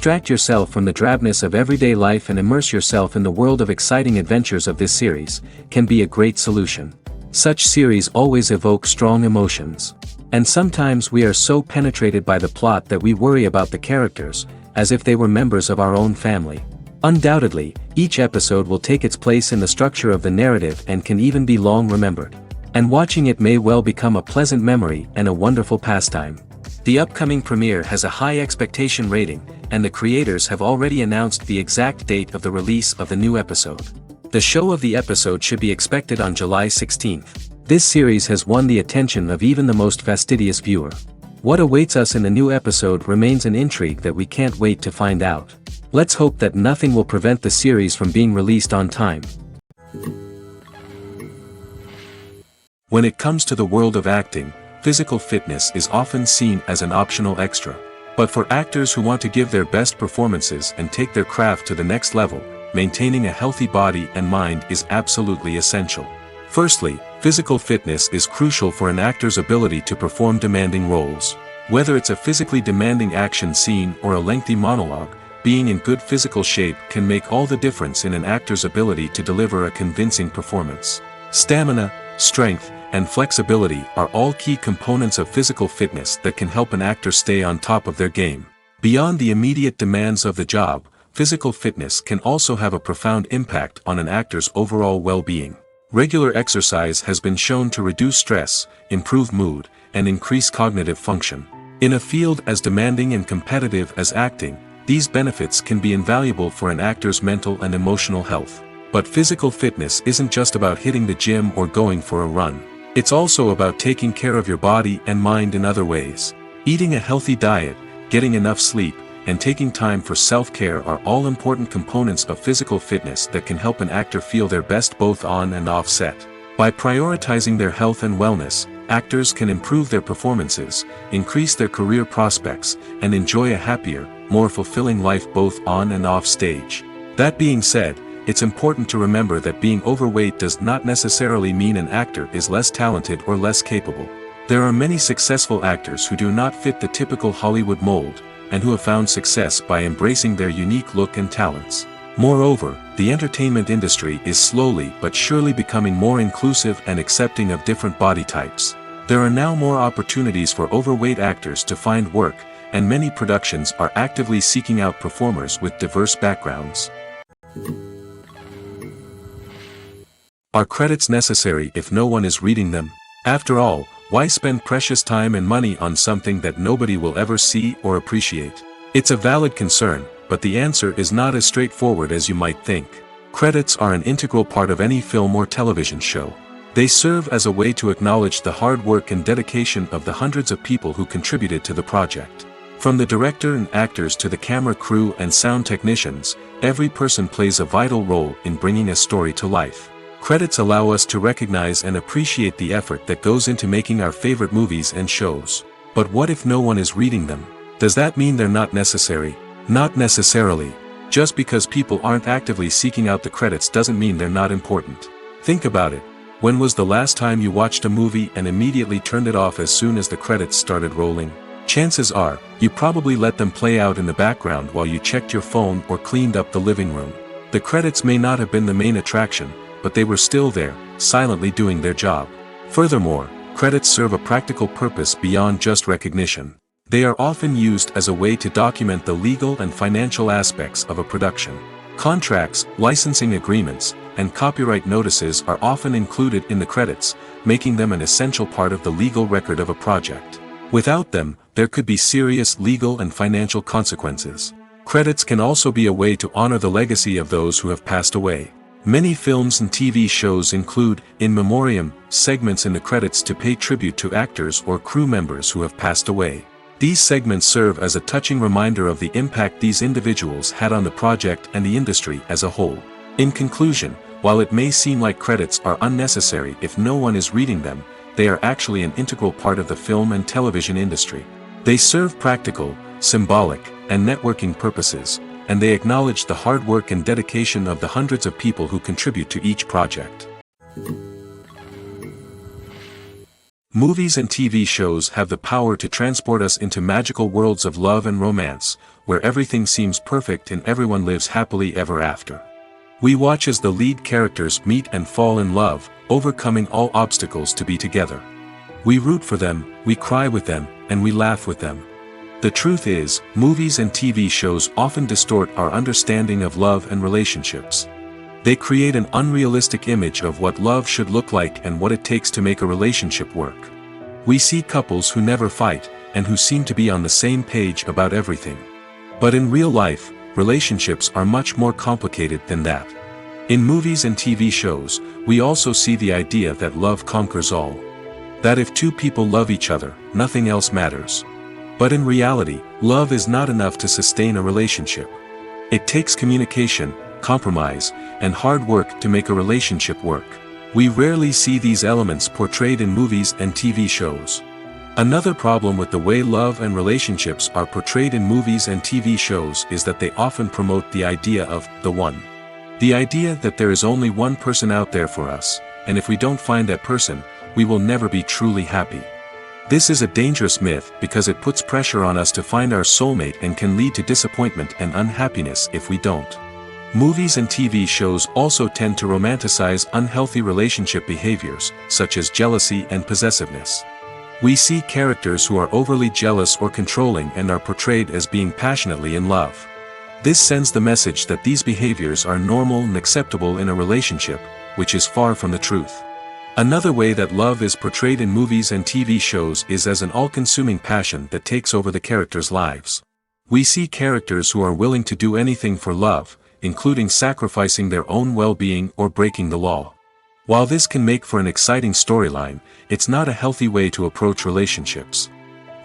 Distract yourself from the drabness of everyday life and immerse yourself in the world of exciting adventures of this series, can be a great solution. Such series always evoke strong emotions. And sometimes we are so penetrated by the plot that we worry about the characters, as if they were members of our own family. Undoubtedly, each episode will take its place in the structure of the narrative and can even be long remembered. And watching it may well become a pleasant memory and a wonderful pastime. The upcoming premiere has a high expectation rating, and the creators have already announced the exact date of the release of the new episode. The show of the episode should be expected on July 16th. This series has won the attention of even the most fastidious viewer. What awaits us in the new episode remains an intrigue that we can't wait to find out. Let's hope that nothing will prevent the series from being released on time. When it comes to the world of acting, physical fitness is often seen as an optional extra. But for actors who want to give their best performances and take their craft to the next level, maintaining a healthy body and mind is absolutely essential. Firstly, physical fitness is crucial for an actor's ability to perform demanding roles. Whether it's a physically demanding action scene or a lengthy monologue, being in good physical shape can make all the difference in an actor's ability to deliver a convincing performance. Stamina, strength, and flexibility are all key components of physical fitness that can help an actor stay on top of their game. Beyond the immediate demands of the job, physical fitness can also have a profound impact on an actor's overall well-being. Regular exercise has been shown to reduce stress, improve mood, and increase cognitive function. In a field as demanding and competitive as acting, these benefits can be invaluable for an actor's mental and emotional health. But physical fitness isn't just about hitting the gym or going for a run. It's also about taking care of your body and mind in other ways. Eating a healthy diet, getting enough sleep, and taking time for self-care are all important components of physical fitness that can help an actor feel their best both on and off set. By prioritizing their health and wellness, actors can improve their performances, increase their career prospects, and enjoy a happier, more fulfilling life both on and off stage. That being said, it's important to remember that being overweight does not necessarily mean an actor is less talented or less capable. There are many successful actors who do not fit the typical Hollywood mold, and who have found success by embracing their unique look and talents. Moreover, the entertainment industry is slowly but surely becoming more inclusive and accepting of different body types. There are now more opportunities for overweight actors to find work, and many productions are actively seeking out performers with diverse backgrounds. Are credits necessary if no one is reading them? After all, why spend precious time and money on something that nobody will ever see or appreciate? It's a valid concern, but the answer is not as straightforward as you might think. Credits are an integral part of any film or television show. They serve as a way to acknowledge the hard work and dedication of the hundreds of people who contributed to the project. From the director and actors to the camera crew and sound technicians, every person plays a vital role in bringing a story to life. Credits allow us to recognize and appreciate the effort that goes into making our favorite movies and shows. But what if no one is reading them? Does that mean they're not necessary? Not necessarily. Just because people aren't actively seeking out the credits doesn't mean they're not important. Think about it. When was the last time you watched a movie and immediately turned it off as soon as the credits started rolling? Chances are, you probably let them play out in the background while you checked your phone or cleaned up the living room. The credits may not have been the main attraction, but they were still there, silently doing their job. Furthermore, credits serve a practical purpose beyond just recognition. They are often used as a way to document the legal and financial aspects of a production. Contracts, licensing agreements, and copyright notices are often included in the credits, making them an essential part of the legal record of a project. Without them, there could be serious legal and financial consequences. Credits can also be a way to honor the legacy of those who have passed away. Many films and TV shows include, in memoriam, segments in the credits to pay tribute to actors or crew members who have passed away. These segments serve as a touching reminder of the impact these individuals had on the project and the industry as a whole. In conclusion, while it may seem like credits are unnecessary if no one is reading them, they are actually an integral part of the film and television industry. They serve practical, symbolic, and networking purposes, and they acknowledge the hard work and dedication of the hundreds of people who contribute to each project. Movies and TV shows have the power to transport us into magical worlds of love and romance, where everything seems perfect and everyone lives happily ever after. We watch as the lead characters meet and fall in love, overcoming all obstacles to be together. We root for them, we cry with them, and we laugh with them. The truth is, movies and TV shows often distort our understanding of love and relationships. They create an unrealistic image of what love should look like and what it takes to make a relationship work. We see couples who never fight, and who seem to be on the same page about everything. But in real life, relationships are much more complicated than that. In movies and TV shows, we also see the idea that love conquers all. That if two people love each other, nothing else matters. But in reality, love is not enough to sustain a relationship. It takes communication, compromise, and hard work to make a relationship work. We rarely see these elements portrayed in movies and TV shows. Another problem with the way love and relationships are portrayed in movies and TV shows is that they often promote the idea of the one. The idea that there is only one person out there for us, and if we don't find that person, we will never be truly happy. This is a dangerous myth because it puts pressure on us to find our soulmate and can lead to disappointment and unhappiness if we don't. Movies and TV shows also tend to romanticize unhealthy relationship behaviors, such as jealousy and possessiveness. We see characters who are overly jealous or controlling and are portrayed as being passionately in love. This sends the message that these behaviors are normal and acceptable in a relationship, which is far from the truth. Another way that love is portrayed in movies and TV shows is as an all-consuming passion that takes over the characters' lives. We see characters who are willing to do anything for love, including sacrificing their own well-being or breaking the law. While this can make for an exciting storyline, it's not a healthy way to approach relationships.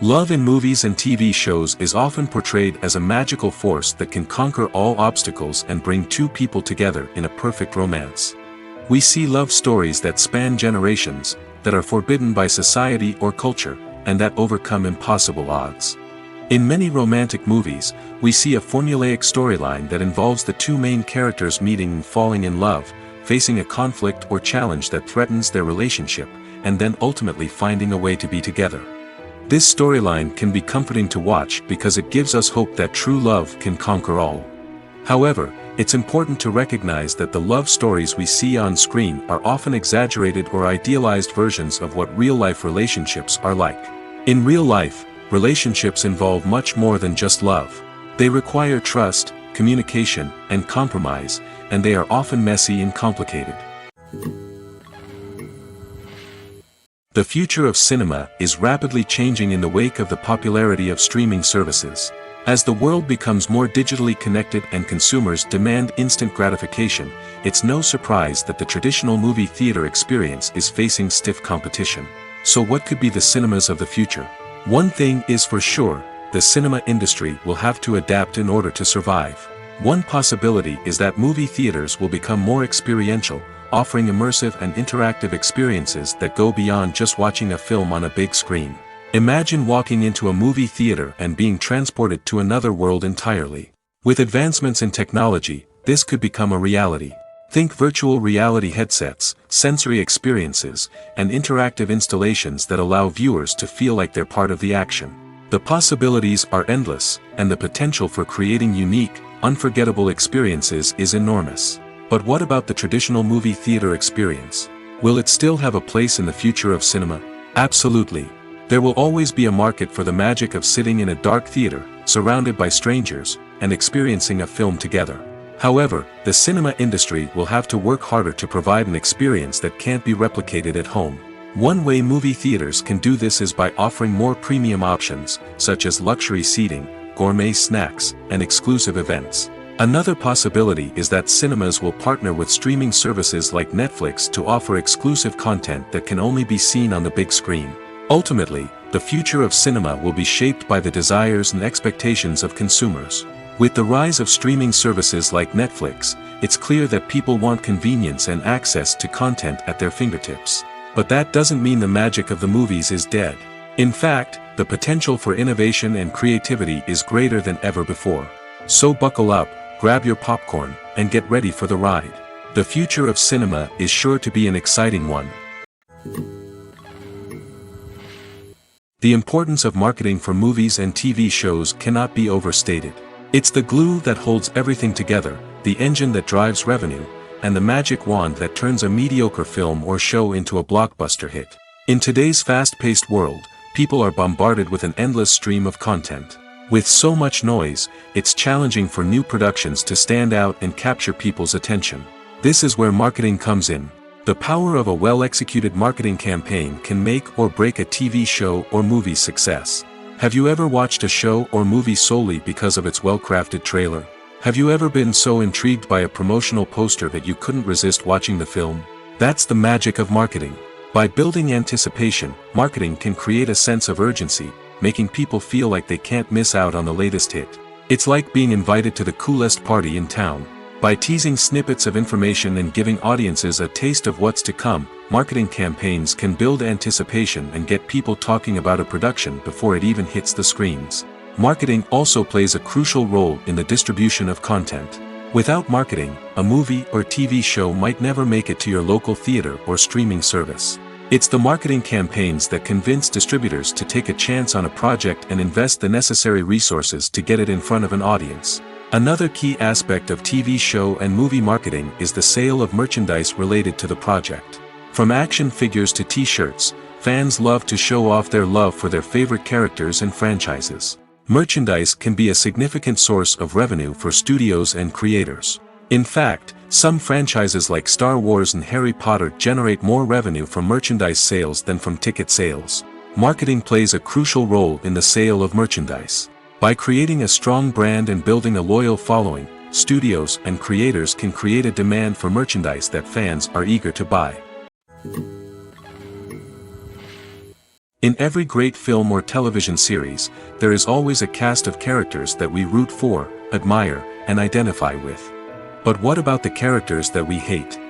Love in movies and TV shows is often portrayed as a magical force that can conquer all obstacles and bring two people together in a perfect romance. We see love stories that span generations, that are forbidden by society or culture, and that overcome impossible odds. In many romantic movies, we see a formulaic storyline that involves the two main characters meeting and falling in love, facing a conflict or challenge that threatens their relationship, and then ultimately finding a way to be together. This storyline can be comforting to watch because it gives us hope that true love can conquer all. However, it's important to recognize that the love stories we see on screen are often exaggerated or idealized versions of what real-life relationships are like. In real life, relationships involve much more than just love. They require trust, communication, and compromise, and they are often messy and complicated. The future of cinema is rapidly changing in the wake of the popularity of streaming services. As the world becomes more digitally connected and consumers demand instant gratification, it's no surprise that the traditional movie theater experience is facing stiff competition. So what could be the cinemas of the future? One thing is for sure, the cinema industry will have to adapt in order to survive. One possibility is that movie theaters will become more experiential, offering immersive and interactive experiences that go beyond just watching a film on a big screen. Imagine walking into a movie theater and being transported to another world entirely. With advancements in technology, this could become a reality. Think virtual reality headsets, sensory experiences, and interactive installations that allow viewers to feel like they're part of the action. The possibilities are endless, and the potential for creating unique, unforgettable experiences is enormous. But what about the traditional movie theater experience? Will it still have a place in the future of cinema? Absolutely. There will always be a market for the magic of sitting in a dark theater, surrounded by strangers, and experiencing a film together. However, the cinema industry will have to work harder to provide an experience that can't be replicated at home. One way movie theaters can do this is by offering more premium options, such as luxury seating, gourmet snacks, and exclusive events. Another possibility is that cinemas will partner with streaming services like Netflix to offer exclusive content that can only be seen on the big screen. Ultimately, the future of cinema will be shaped by the desires and expectations of consumers. With the rise of streaming services like Netflix, it's clear that people want convenience and access to content at their fingertips. But that doesn't mean the magic of the movies is dead. In fact, the potential for innovation and creativity is greater than ever before. So buckle up, grab your popcorn, and get ready for the ride. The future of cinema is sure to be an exciting one. The importance of marketing for movies and TV shows cannot be overstated. It's the glue that holds everything together, the engine that drives revenue, and the magic wand that turns a mediocre film or show into a blockbuster hit. In today's fast-paced world, people are bombarded with an endless stream of content. With so much noise, it's challenging for new productions to stand out and capture people's attention. This is where marketing comes in. The power of a well-executed marketing campaign can make or break a TV show or movie's success. Have you ever watched a show or movie solely because of its well-crafted trailer? Have you ever been so intrigued by a promotional poster that you couldn't resist watching the film? That's the magic of marketing. By building anticipation, marketing can create a sense of urgency, making people feel like they can't miss out on the latest hit. It's like being invited to the coolest party in town. By teasing snippets of information and giving audiences a taste of what's to come, marketing campaigns can build anticipation and get people talking about a production before it even hits the screens. Marketing also plays a crucial role in the distribution of content. Without marketing, a movie or TV show might never make it to your local theater or streaming service. It's the marketing campaigns that convince distributors to take a chance on a project and invest the necessary resources to get it in front of an audience. Another key aspect of TV show and movie marketing is the sale of merchandise related to the project. From action figures to t-shirts, fans love to show off their love for their favorite characters and franchises. Merchandise can be a significant source of revenue for studios and creators. In fact, some franchises like Star Wars and Harry Potter generate more revenue from merchandise sales than from ticket sales. Marketing plays a crucial role in the sale of merchandise. By creating a strong brand and building a loyal following, studios and creators can create a demand for merchandise that fans are eager to buy. In every great film or television series, there is always a cast of characters that we root for, admire, and identify with. But what about the characters that we hate?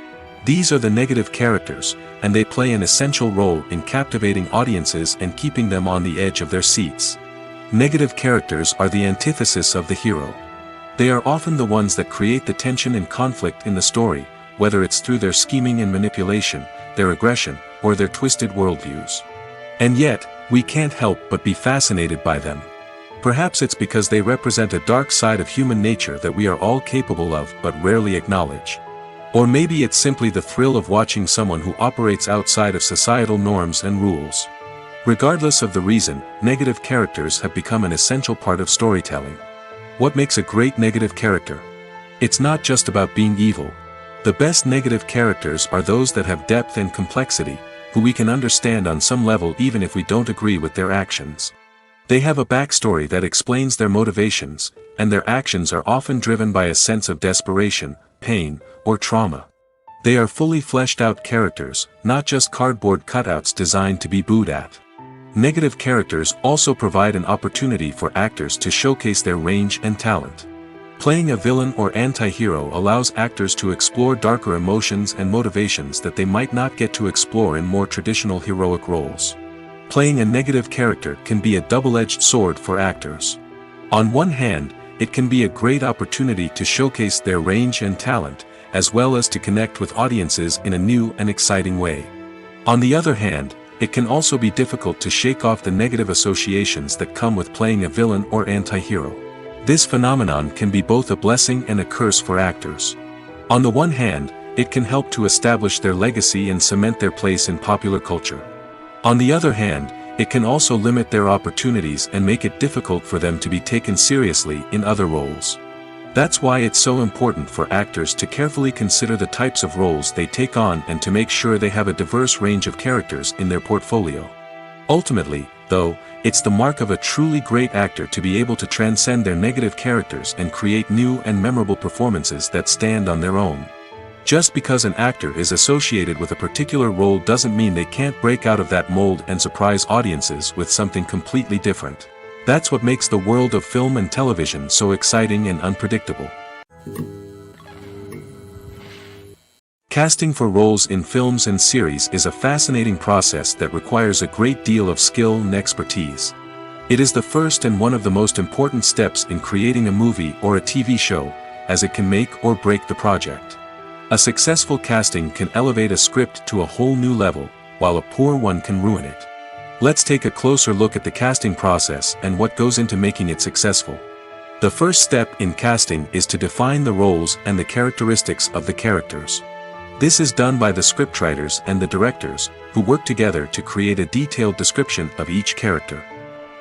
These are the negative characters, and they play an essential role in captivating audiences and keeping them on the edge of their seats. Negative characters are the antithesis of the hero. They are often the ones that create the tension and conflict in the story, whether it's through their scheming and manipulation, their aggression, or their twisted worldviews. And yet, we can't help but be fascinated by them. Perhaps it's because they represent a dark side of human nature that we are all capable of but rarely acknowledge. Or maybe it's simply the thrill of watching someone who operates outside of societal norms and rules. Regardless of the reason, negative characters have become an essential part of storytelling. What makes a great negative character? It's not just about being evil. The best negative characters are those that have depth and complexity, who we can understand on some level even if we don't agree with their actions. They have a backstory that explains their motivations, and their actions are often driven by a sense of desperation, pain, or trauma. They are fully fleshed out characters, not just cardboard cutouts designed to be booed at. Negative characters also provide an opportunity for actors to showcase their range and talent. Playing a villain or anti-hero allows actors to explore darker emotions and motivations that they might not get to explore in more traditional heroic roles. Playing a negative character can be a double-edged sword for actors. On one hand, it can be a great opportunity to showcase their range and talent, as well as to connect with audiences in a new and exciting way. On the other hand, it can also be difficult to shake off the negative associations that come with playing a villain or anti-hero. This phenomenon can be both a blessing and a curse for actors. On the one hand, it can help to establish their legacy and cement their place in popular culture. On the other hand, it can also limit their opportunities and make it difficult for them to be taken seriously in other roles. That's why it's so important for actors to carefully consider the types of roles they take on and to make sure they have a diverse range of characters in their portfolio. Ultimately, though, it's the mark of a truly great actor to be able to transcend their negative characters and create new and memorable performances that stand on their own. Just because an actor is associated with a particular role doesn't mean they can't break out of that mold and surprise audiences with something completely different. That's what makes the world of film and television so exciting and unpredictable. Casting for roles in films and series is a fascinating process that requires a great deal of skill and expertise. It is the first and one of the most important steps in creating a movie or a TV show, as it can make or break the project. A successful casting can elevate a script to a whole new level, while a poor one can ruin it. Let's take a closer look at the casting process and what goes into making it successful. The first step in casting is to define the roles and the characteristics of the characters. This is done by the scriptwriters and the directors, who work together to create a detailed description of each character.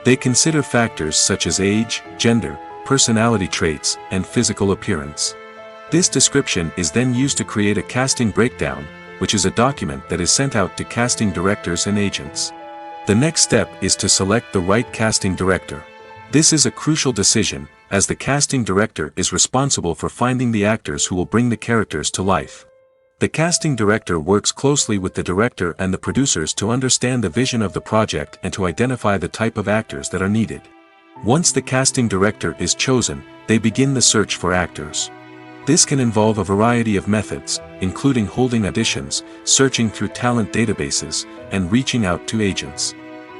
They consider factors such as age, gender, personality traits, and physical appearance. This description is then used to create a casting breakdown, which is a document that is sent out to casting directors and agents. The next step is to select the right casting director. This is a crucial decision, as the casting director is responsible for finding the actors who will bring the characters to life. The casting director works closely with the director and the producers to understand the vision of the project and to identify the type of actors that are needed. Once the casting director is chosen, they begin the search for actors. This can involve a variety of methods, including holding auditions, searching through talent databases, and reaching out to agents.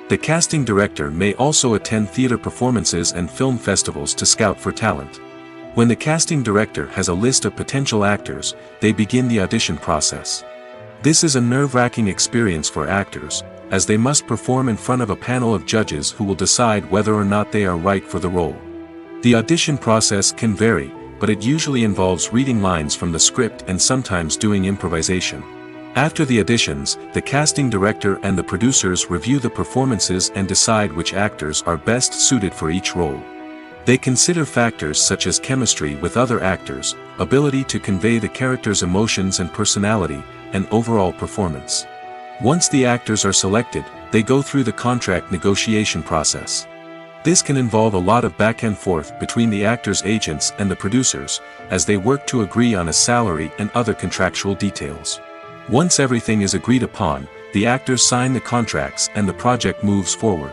The casting director may also attend theater performances and film festivals to scout for talent. When the casting director has a list of potential actors, they begin the audition process. This is a nerve-wracking experience for actors, as they must perform in front of a panel of judges who will decide whether or not they are right for the role. The audition process can vary, but it usually involves reading lines from the script and sometimes doing improvisation. After the auditions, the casting director and the producers review the performances and decide which actors are best suited for each role. They consider factors such as chemistry with other actors, ability to convey the character's emotions and personality, and overall performance. Once the actors are selected, they go through the contract negotiation process. This can involve a lot of back and forth between the actors' agents and the producers, as they work to agree on a salary and other contractual details. Once everything is agreed upon, the actors sign the contracts and the project moves forward.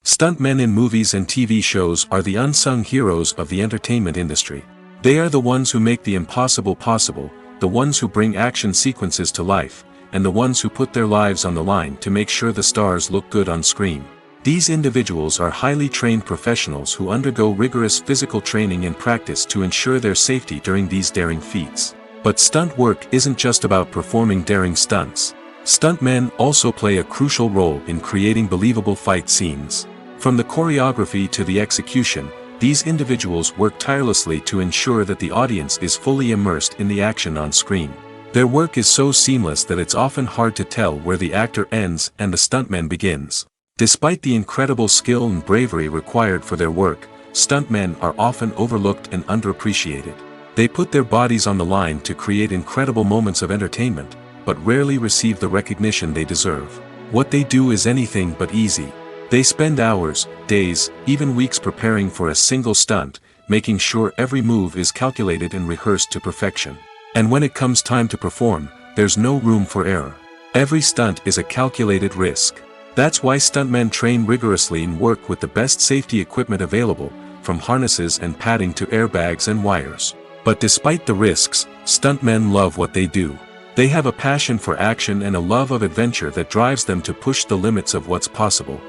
Stuntmen in movies and TV shows are the unsung heroes of the entertainment industry. They are the ones who make the impossible possible, the ones who bring action sequences to life, and the ones who put their lives on the line to make sure the stars look good on screen. These individuals are highly trained professionals who undergo rigorous physical training and practice to ensure their safety during these daring feats. But stunt work isn't just about performing daring stunts. Stuntmen also play a crucial role in creating believable fight scenes. From the choreography to the execution, these individuals work tirelessly to ensure that the audience is fully immersed in the action on screen. Their work is so seamless that it's often hard to tell where the actor ends and the stuntman begins. Despite the incredible skill and bravery required for their work, stuntmen are often overlooked and underappreciated. They put their bodies on the line to create incredible moments of entertainment, but rarely receive the recognition they deserve. What they do is anything but easy. They spend hours, days, even weeks preparing for a single stunt, making sure every move is calculated and rehearsed to perfection. And when it comes time to perform, there's no room for error. Every stunt is a calculated risk. That's why stuntmen train rigorously and work with the best safety equipment available, from harnesses and padding to airbags and wires. But despite the risks, stuntmen love what they do. They have a passion for action and a love of adventure that drives them to push the limits of what's possible.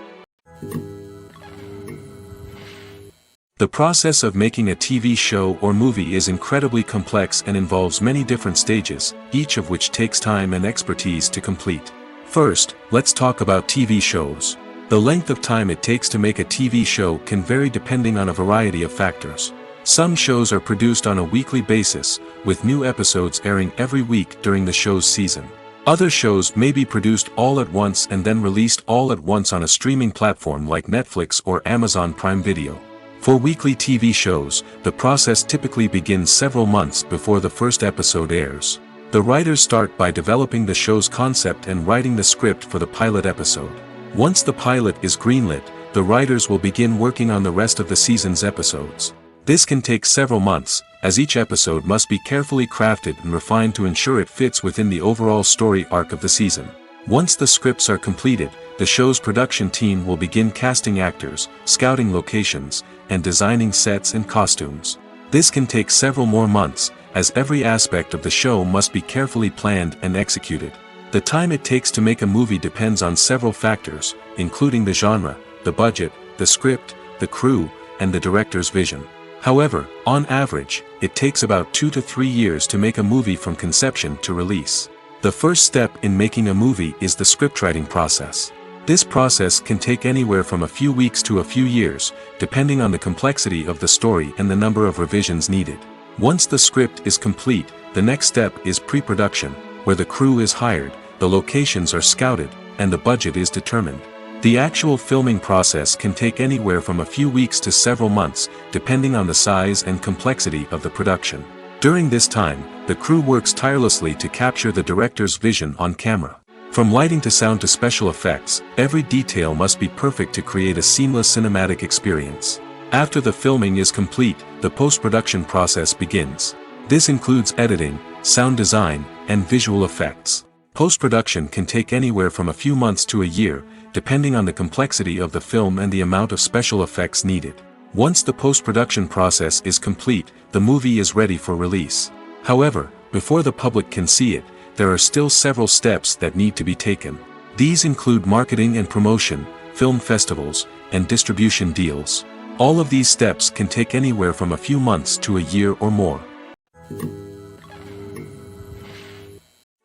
The process of making a TV show or movie is incredibly complex and involves many different stages, each of which takes time and expertise to complete. First, let's talk about TV shows. The length of time it takes to make a TV show can vary depending on a variety of factors. Some shows are produced on a weekly basis, with new episodes airing every week during the show's season. Other shows may be produced all at once and then released all at once on a streaming platform like Netflix or Amazon Prime Video. For weekly TV shows, the process typically begins several months before the first episode airs. The writers start by developing the show's concept and writing the script for the pilot episode. Once the pilot is greenlit, the writers will begin working on the rest of the season's episodes. This can take several months, as each episode must be carefully crafted and refined to ensure it fits within the overall story arc of the season. Once the scripts are completed, the show's production team will begin casting actors, scouting locations, and designing sets and costumes. This can take several more months, as every aspect of the show must be carefully planned and executed. The time it takes to make a movie depends on several factors, including the genre, the budget, the script, the crew, and the director's vision. However, on average, it takes about 2 to 3 years to make a movie from conception to release. The first step in making a movie is the scriptwriting process. This process can take anywhere from a few weeks to a few years, depending on the complexity of the story and the number of revisions needed. Once the script is complete, the next step is pre-production, where the crew is hired, the locations are scouted, and the budget is determined. The actual filming process can take anywhere from a few weeks to several months, depending on the size and complexity of the production. During this time, the crew works tirelessly to capture the director's vision on camera. From lighting to sound to special effects, every detail must be perfect to create a seamless cinematic experience. After the filming is complete, the post-production process begins. This includes editing, sound design, and visual effects. Post-production can take anywhere from a few months to a year, depending on the complexity of the film and the amount of special effects needed. Once the post-production process is complete, the movie is ready for release. However, before the public can see it, there are still several steps that need to be taken. These include marketing and promotion, film festivals, and distribution deals. All of these steps can take anywhere from a few months to a year or more.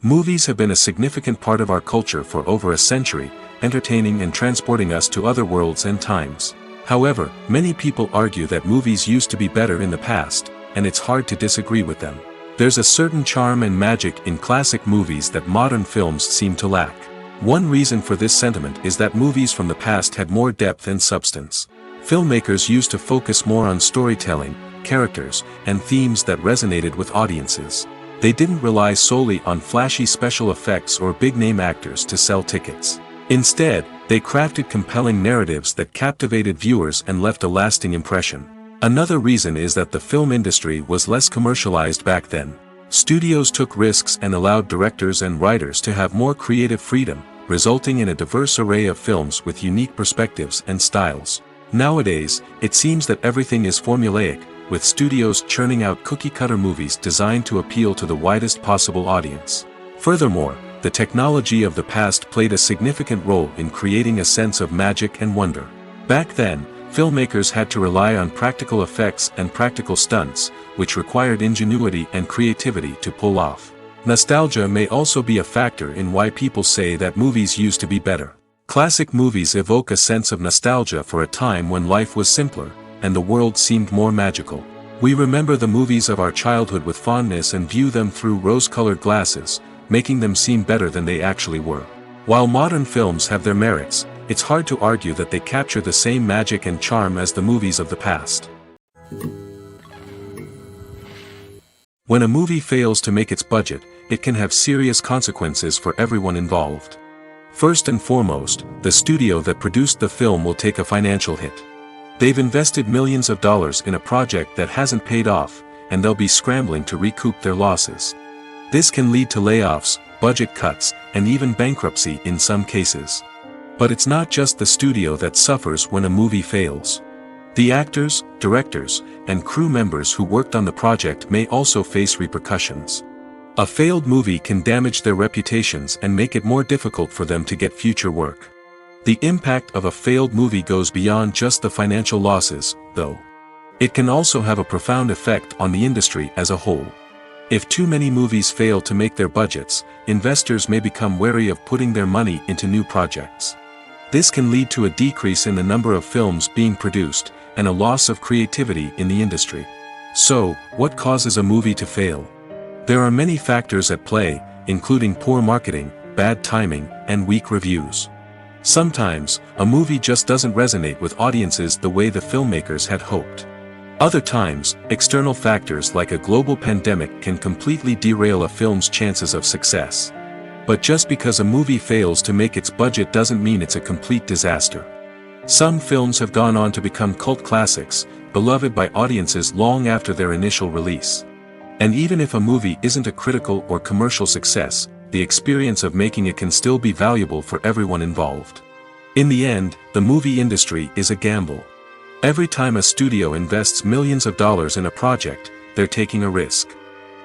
Movies have been a significant part of our culture for over a century, entertaining and transporting us to other worlds and times. However, many people argue that movies used to be better in the past, and it's hard to disagree with them. There's a certain charm and magic in classic movies that modern films seem to lack. One reason for this sentiment is that movies from the past had more depth and substance. Filmmakers used to focus more on storytelling, characters, and themes that resonated with audiences. They didn't rely solely on flashy special effects or big-name actors to sell tickets. Instead, they crafted compelling narratives that captivated viewers and left a lasting impression. Another reason is that the film industry was less commercialized back then. Studios took risks and allowed directors and writers to have more creative freedom, resulting in a diverse array of films with unique perspectives and styles. Nowadays, it seems that everything is formulaic, with studios churning out cookie-cutter movies designed to appeal to the widest possible audience. Furthermore, the technology of the past played a significant role in creating a sense of magic and wonder. Back then, filmmakers had to rely on practical effects and practical stunts, which required ingenuity and creativity to pull off. Nostalgia may also be a factor in why people say that movies used to be better. Classic movies evoke a sense of nostalgia for a time when life was simpler, and the world seemed more magical. We remember the movies of our childhood with fondness and view them through rose-colored glasses, making them seem better than they actually were. While modern films have their merits, it's hard to argue that they capture the same magic and charm as the movies of the past. When a movie fails to make its budget, it can have serious consequences for everyone involved. First and foremost, the studio that produced the film will take a financial hit. They've invested millions of dollars in a project that hasn't paid off, and they'll be scrambling to recoup their losses. This can lead to layoffs, budget cuts, and even bankruptcy in some cases. But it's not just the studio that suffers when a movie fails. The actors, directors, and crew members who worked on the project may also face repercussions. A failed movie can damage their reputations and make it more difficult for them to get future work. The impact of a failed movie goes beyond just the financial losses, though. It can also have a profound effect on the industry as a whole. If too many movies fail to make their budgets, investors may become wary of putting their money into new projects. This can lead to a decrease in the number of films being produced, and a loss of creativity in the industry. So, what causes a movie to fail? There are many factors at play, including poor marketing, bad timing, and weak reviews. Sometimes, a movie just doesn't resonate with audiences the way the filmmakers had hoped. Other times, external factors like a global pandemic can completely derail a film's chances of success. But just because a movie fails to make its budget doesn't mean it's a complete disaster. Some films have gone on to become cult classics, beloved by audiences long after their initial release. And even if a movie isn't a critical or commercial success, the experience of making it can still be valuable for everyone involved. In the end, the movie industry is a gamble. Every time a studio invests millions of dollars in a project, they're taking a risk.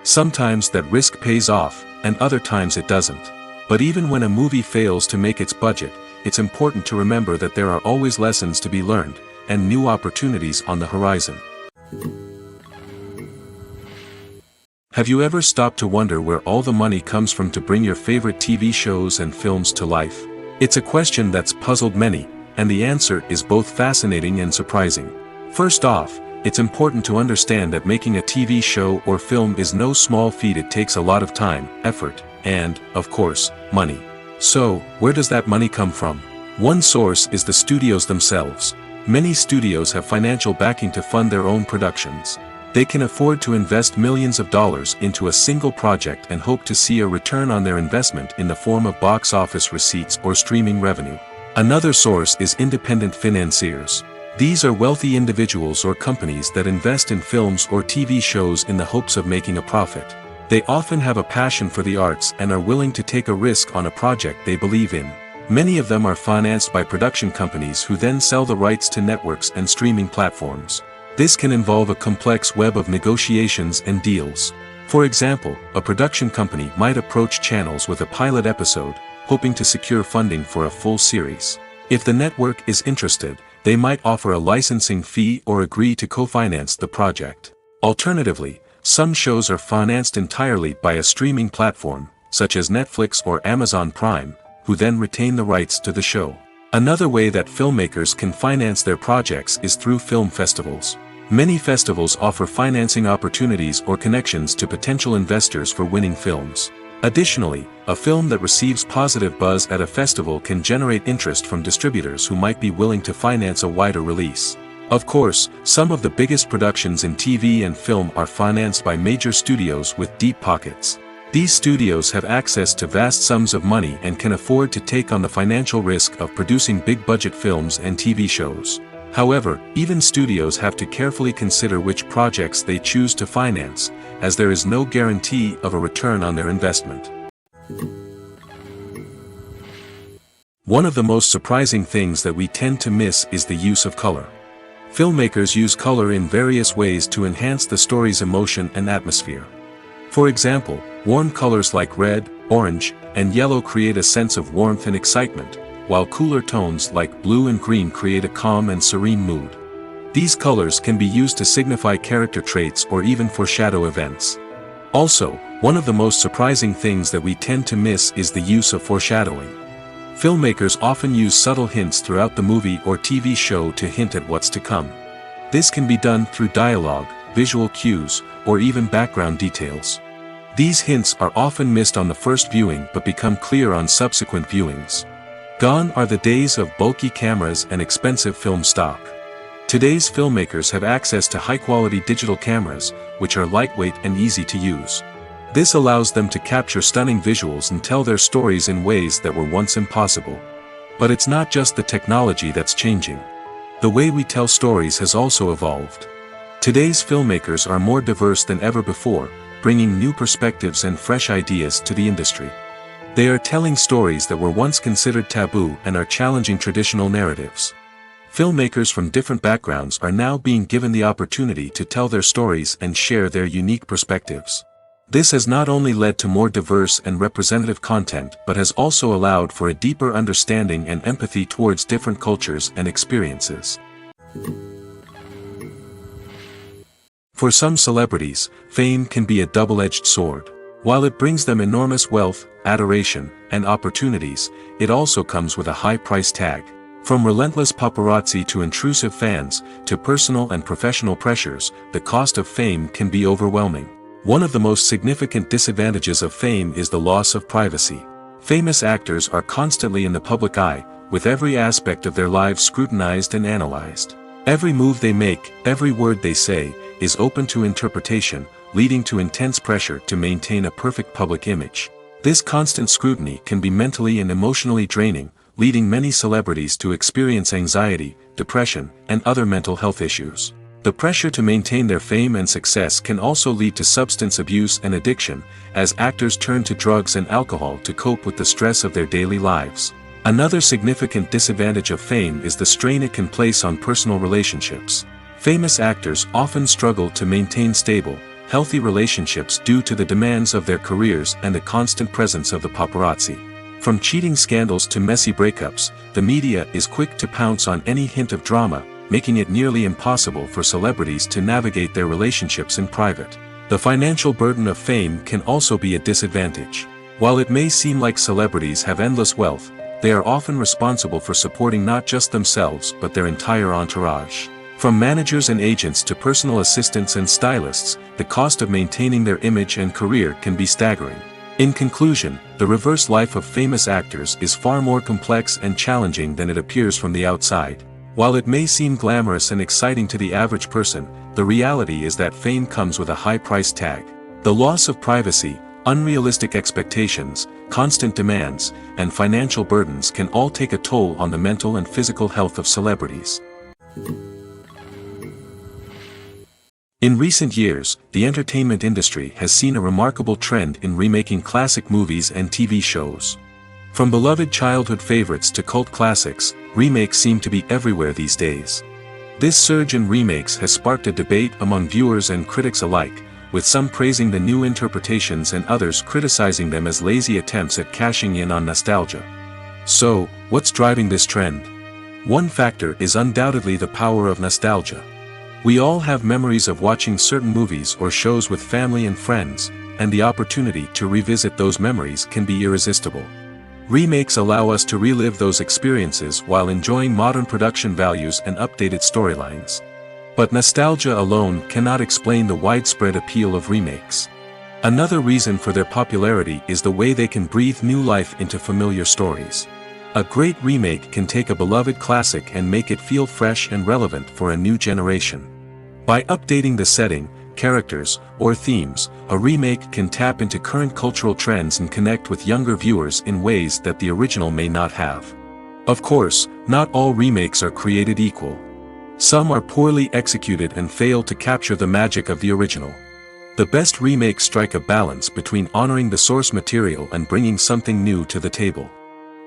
Sometimes that risk pays off, and other times it doesn't. But even when a movie fails to make its budget, it's important to remember that there are always lessons to be learned, and new opportunities on the horizon. Have you ever stopped to wonder where all the money comes from to bring your favorite TV shows and films to life? It's a question that's puzzled many, and the answer is both fascinating and surprising. First off, it's important to understand that making a TV show or film is no small feat. It takes a lot of time, effort, and, of course, money. So, where does that money come from? One source is the studios themselves. Many studios have financial backing to fund their own productions. They can afford to invest millions of dollars into a single project and hope to see a return on their investment in the form of box office receipts or streaming revenue. Another source is independent financiers. These are wealthy individuals or companies that invest in films or TV shows in the hopes of making a profit. They often have a passion for the arts and are willing to take a risk on a project they believe in. Many of them are financed by production companies who then sell the rights to networks and streaming platforms. This can involve a complex web of negotiations and deals. For example, a production company might approach channels with a pilot episode, hoping to secure funding for a full series. If the network is interested, they might offer a licensing fee or agree to co-finance the project. Alternatively, some shows are financed entirely by a streaming platform, such as Netflix or Amazon Prime, who then retain the rights to the show. Another way that filmmakers can finance their projects is through film festivals. Many festivals offer financing opportunities or connections to potential investors for winning films. Additionally, a film that receives positive buzz at a festival can generate interest from distributors who might be willing to finance a wider release. Of course, some of the biggest productions in TV and film are financed by major studios with deep pockets. These studios have access to vast sums of money and can afford to take on the financial risk of producing big-budget films and TV shows. However, even studios have to carefully consider which projects they choose to finance, as there is no guarantee of a return on their investment. One of the most surprising things that we tend to miss is the use of color. Filmmakers use color in various ways to enhance the story's emotion and atmosphere. For example, warm colors like red, orange, and yellow create a sense of warmth and excitement, while cooler tones like blue and green create a calm and serene mood. These colors can be used to signify character traits or even foreshadow events. Also, one of the most surprising things that we tend to miss is the use of foreshadowing. Filmmakers often use subtle hints throughout the movie or TV show to hint at what's to come. This can be done through dialogue, visual cues, or even background details. These hints are often missed on the first viewing but become clear on subsequent viewings. Gone are the days of bulky cameras and expensive film stock. Today's filmmakers have access to high-quality digital cameras, which are lightweight and easy to use. This allows them to capture stunning visuals and tell their stories in ways that were once impossible. But it's not just the technology that's changing. The way we tell stories has also evolved. Today's filmmakers are more diverse than ever before, bringing new perspectives and fresh ideas to the industry. They are telling stories that were once considered taboo and are challenging traditional narratives. Filmmakers from different backgrounds are now being given the opportunity to tell their stories and share their unique perspectives. This has not only led to more diverse and representative content but has also allowed for a deeper understanding and empathy towards different cultures and experiences. For some celebrities, fame can be a double-edged sword. While it brings them enormous wealth, adoration, and opportunities, it also comes with a high price tag. From relentless paparazzi to intrusive fans, to personal and professional pressures, the cost of fame can be overwhelming. One of the most significant disadvantages of fame is the loss of privacy. Famous actors are constantly in the public eye, with every aspect of their lives scrutinized and analyzed. Every move they make, every word they say, is open to interpretation, leading to intense pressure to maintain a perfect public image. This constant scrutiny can be mentally and emotionally draining, leading many celebrities to experience anxiety, depression, and other mental health issues. The pressure to maintain their fame and success can also lead to substance abuse and addiction, as actors turn to drugs and alcohol to cope with the stress of their daily lives. Another significant disadvantage of fame is the strain it can place on personal relationships. Famous actors often struggle to maintain stable, healthy relationships due to the demands of their careers and the constant presence of the paparazzi. From cheating scandals to messy breakups, the media is quick to pounce on any hint of drama, making it nearly impossible for celebrities to navigate their relationships in private. The financial burden of fame can also be a disadvantage. While it may seem like celebrities have endless wealth, they are often responsible for supporting not just themselves but their entire entourage. From managers and agents to personal assistants and stylists, the cost of maintaining their image and career can be staggering. In conclusion, the reverse life of famous actors is far more complex and challenging than it appears from the outside. While it may seem glamorous and exciting to the average person, the reality is that fame comes with a high price tag. The loss of privacy, unrealistic expectations, constant demands, and financial burdens can all take a toll on the mental and physical health of celebrities. In recent years, the entertainment industry has seen a remarkable trend in remaking classic movies and TV shows. From beloved childhood favorites to cult classics, remakes seem to be everywhere these days. This surge in remakes has sparked a debate among viewers and critics alike, with some praising the new interpretations and others criticizing them as lazy attempts at cashing in on nostalgia. So, what's driving this trend? One factor is undoubtedly the power of nostalgia. We all have memories of watching certain movies or shows with family and friends, and the opportunity to revisit those memories can be irresistible. Remakes allow us to relive those experiences while enjoying modern production values and updated storylines. But nostalgia alone cannot explain the widespread appeal of remakes. Another reason for their popularity is the way they can breathe new life into familiar stories. A great remake can take a beloved classic and make it feel fresh and relevant for a new generation. By updating the setting, characters, or themes, a remake can tap into current cultural trends and connect with younger viewers in ways that the original may not have. Of course, not all remakes are created equal. Some are poorly executed and fail to capture the magic of the original. The best remakes strike a balance between honoring the source material and bringing something new to the table.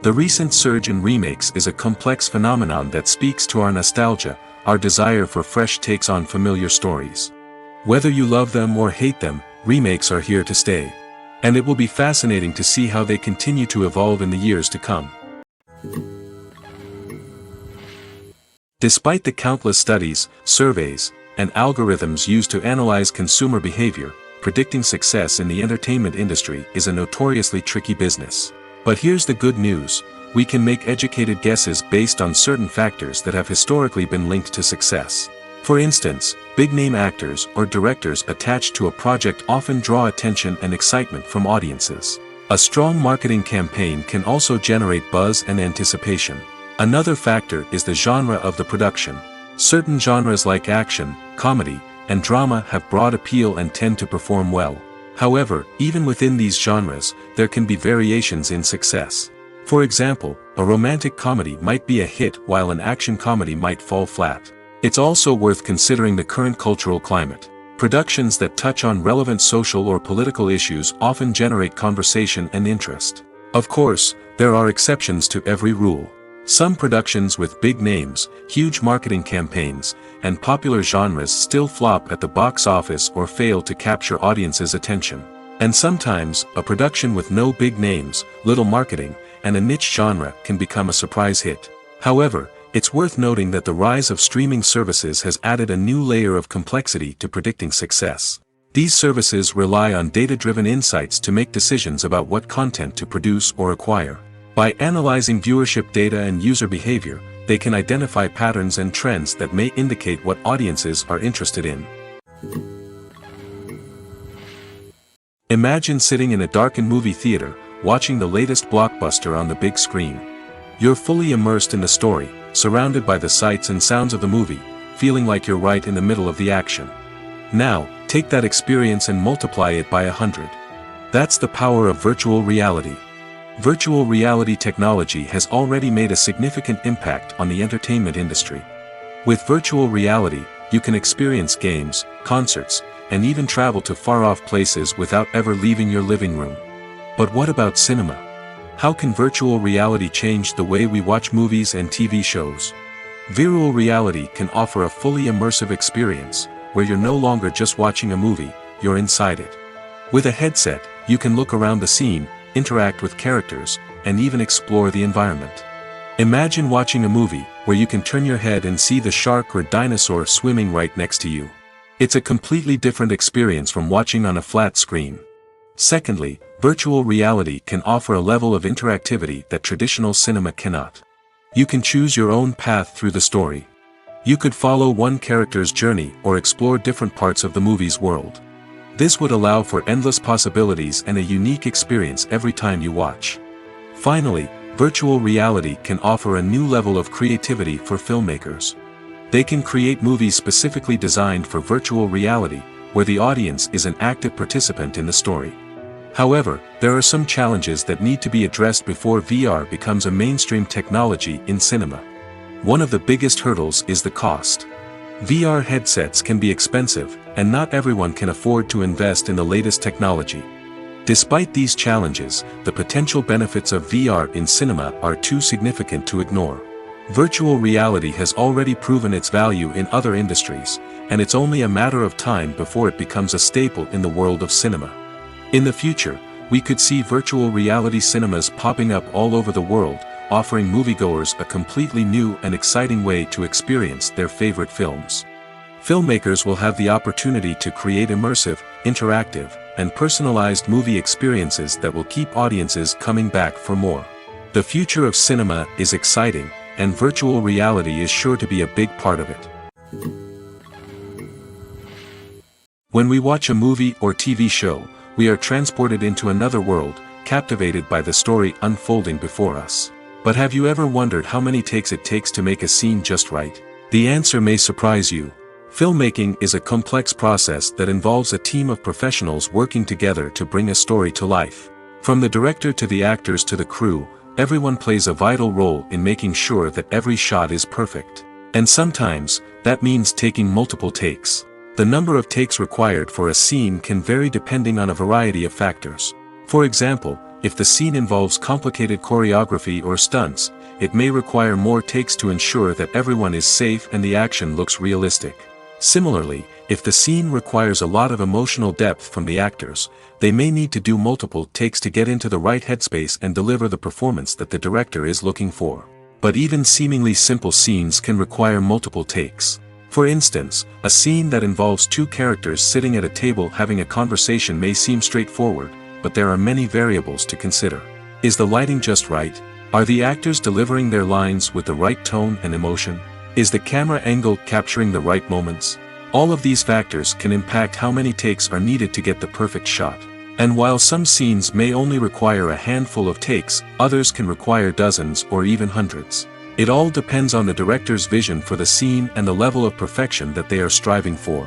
The recent surge in remakes is a complex phenomenon that speaks to our nostalgia, our desire for fresh takes on familiar stories. Whether you love them or hate them, remakes are here to stay. And it will be fascinating to see how they continue to evolve in the years to come. Despite the countless studies, surveys, and algorithms used to analyze consumer behavior, predicting success in the entertainment industry is a notoriously tricky business. But here's the good news. We can make educated guesses based on certain factors that have historically been linked to success. For instance, big-name actors or directors attached to a project often draw attention and excitement from audiences. A strong marketing campaign can also generate buzz and anticipation. Another factor is the genre of the production. Certain genres like action, comedy, and drama have broad appeal and tend to perform well. However, even within these genres, there can be variations in success. For example, a romantic comedy might be a hit while an action comedy might fall flat. It's also worth considering the current cultural climate. Productions that touch on relevant social or political issues often generate conversation and interest. Of course, there are exceptions to every rule. Some productions with big names, huge marketing campaigns, and popular genres still flop at the box office or fail to capture audiences' attention. And sometimes, a production with no big names, little marketing, and a niche genre can become a surprise hit. However, it's worth noting that the rise of streaming services has added a new layer of complexity to predicting success. These services rely on data-driven insights to make decisions about what content to produce or acquire. By analyzing viewership data and user behavior, they can identify patterns and trends that may indicate what audiences are interested in. Imagine sitting in a darkened movie theater, watching the latest blockbuster on the big screen. You're fully immersed in the story, surrounded by the sights and sounds of the movie, feeling like you're right in the middle of the action. Now, take that experience and multiply it by 100. That's the power of virtual reality. Virtual reality technology has already made a significant impact on the entertainment industry. With virtual reality, you can experience games, concerts, and even travel to far-off places without ever leaving your living room. But what about cinema? How can virtual reality change the way we watch movies and TV shows? Virtual reality can offer a fully immersive experience, where you're no longer just watching a movie, you're inside it. With a headset, you can look around the scene, interact with characters, and even explore the environment. Imagine watching a movie where you can turn your head and see the shark or dinosaur swimming right next to you. It's a completely different experience from watching on a flat screen. Secondly, Virtual reality can offer a level of interactivity that traditional cinema cannot. You can choose your own path through the story. You could follow one character's journey or explore different parts of the movie's world. This would allow for endless possibilities and a unique experience every time you watch. Finally, virtual reality can offer a new level of creativity for filmmakers. They can create movies specifically designed for virtual reality, where the audience is an active participant in the story. However, there are some challenges that need to be addressed before VR becomes a mainstream technology in cinema. One of the biggest hurdles is the cost. VR headsets can be expensive, and not everyone can afford to invest in the latest technology. Despite these challenges, the potential benefits of VR in cinema are too significant to ignore. Virtual reality has already proven its value in other industries, and it's only a matter of time before it becomes a staple in the world of cinema. In the future, we could see virtual reality cinemas popping up all over the world, offering moviegoers a completely new and exciting way to experience their favorite films. Filmmakers will have the opportunity to create immersive, interactive, and personalized movie experiences that will keep audiences coming back for more. The future of cinema is exciting, and virtual reality is sure to be a big part of it. When we watch a movie or TV show, we are transported into another world, captivated by the story unfolding before us. But have you ever wondered how many takes it takes to make a scene just right? The answer may surprise you. Filmmaking is a complex process that involves a team of professionals working together to bring a story to life. From the director to the actors to the crew, everyone plays a vital role in making sure that every shot is perfect. And sometimes, that means taking multiple takes. The number of takes required for a scene can vary depending on a variety of factors. For example, if the scene involves complicated choreography or stunts, it may require more takes to ensure that everyone is safe and the action looks realistic. Similarly, if the scene requires a lot of emotional depth from the actors, they may need to do multiple takes to get into the right headspace and deliver the performance that the director is looking for. But even seemingly simple scenes can require multiple takes. For instance, a scene that involves two characters sitting at a table having a conversation may seem straightforward, but there are many variables to consider. Is the lighting just right? Are the actors delivering their lines with the right tone and emotion? Is the camera angle capturing the right moments? All of these factors can impact how many takes are needed to get the perfect shot. And while some scenes may only require a handful of takes, others can require dozens or even hundreds. It all depends on the director's vision for the scene and the level of perfection that they are striving for.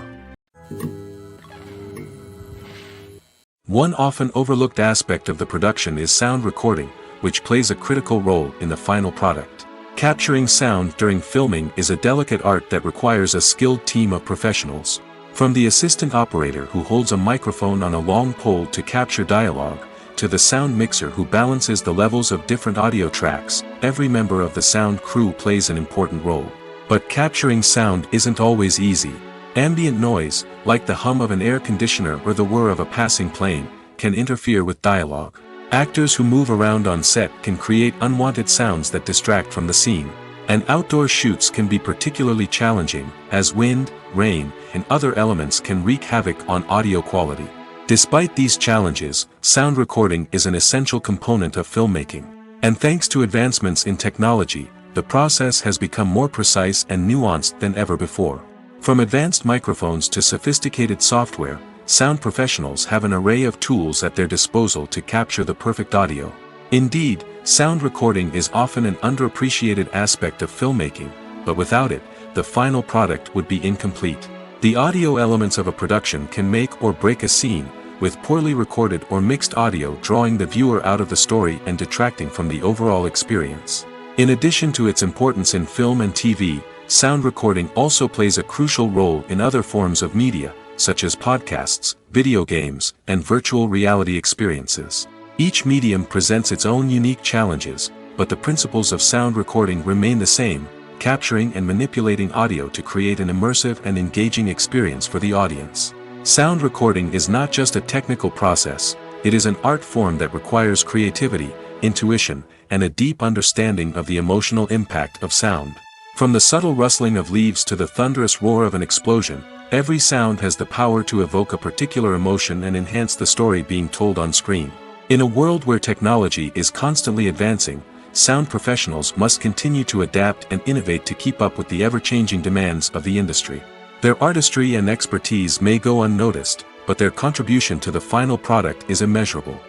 One often overlooked aspect of the production is sound recording, which plays a critical role in the final product. Capturing sound during filming is a delicate art that requires a skilled team of professionals. From the assistant operator who holds a microphone on a long pole to capture dialogue, to the sound mixer who balances the levels of different audio tracks, every member of the sound crew plays an important role. But capturing sound isn't always easy. Ambient noise, like the hum of an air conditioner or the whir of a passing plane, can interfere with dialogue. Actors who move around on set can create unwanted sounds that distract from the scene. And outdoor shoots can be particularly challenging, as wind, rain, and other elements can wreak havoc on audio quality. Despite these challenges, sound recording is an essential component of filmmaking. And thanks to advancements in technology, the process has become more precise and nuanced than ever before. From advanced microphones to sophisticated software, sound professionals have an array of tools at their disposal to capture the perfect audio. Indeed, sound recording is often an underappreciated aspect of filmmaking, but without it, the final product would be incomplete. The audio elements of a production can make or break a scene, with poorly recorded or mixed audio drawing the viewer out of the story and detracting from the overall experience. In addition to its importance in film and TV, sound recording also plays a crucial role in other forms of media, such as podcasts, video games, and virtual reality experiences. Each medium presents its own unique challenges, but the principles of sound recording remain the same, capturing and manipulating audio to create an immersive and engaging experience for the audience. Sound recording is not just a technical process, it is an art form that requires creativity, intuition, and a deep understanding of the emotional impact of sound. From the subtle rustling of leaves to the thunderous roar of an explosion, every sound has the power to evoke a particular emotion and enhance the story being told on screen. In a world where technology is constantly advancing, sound professionals must continue to adapt and innovate to keep up with the ever-changing demands of the industry. Their artistry and expertise may go unnoticed, but their contribution to the final product is immeasurable.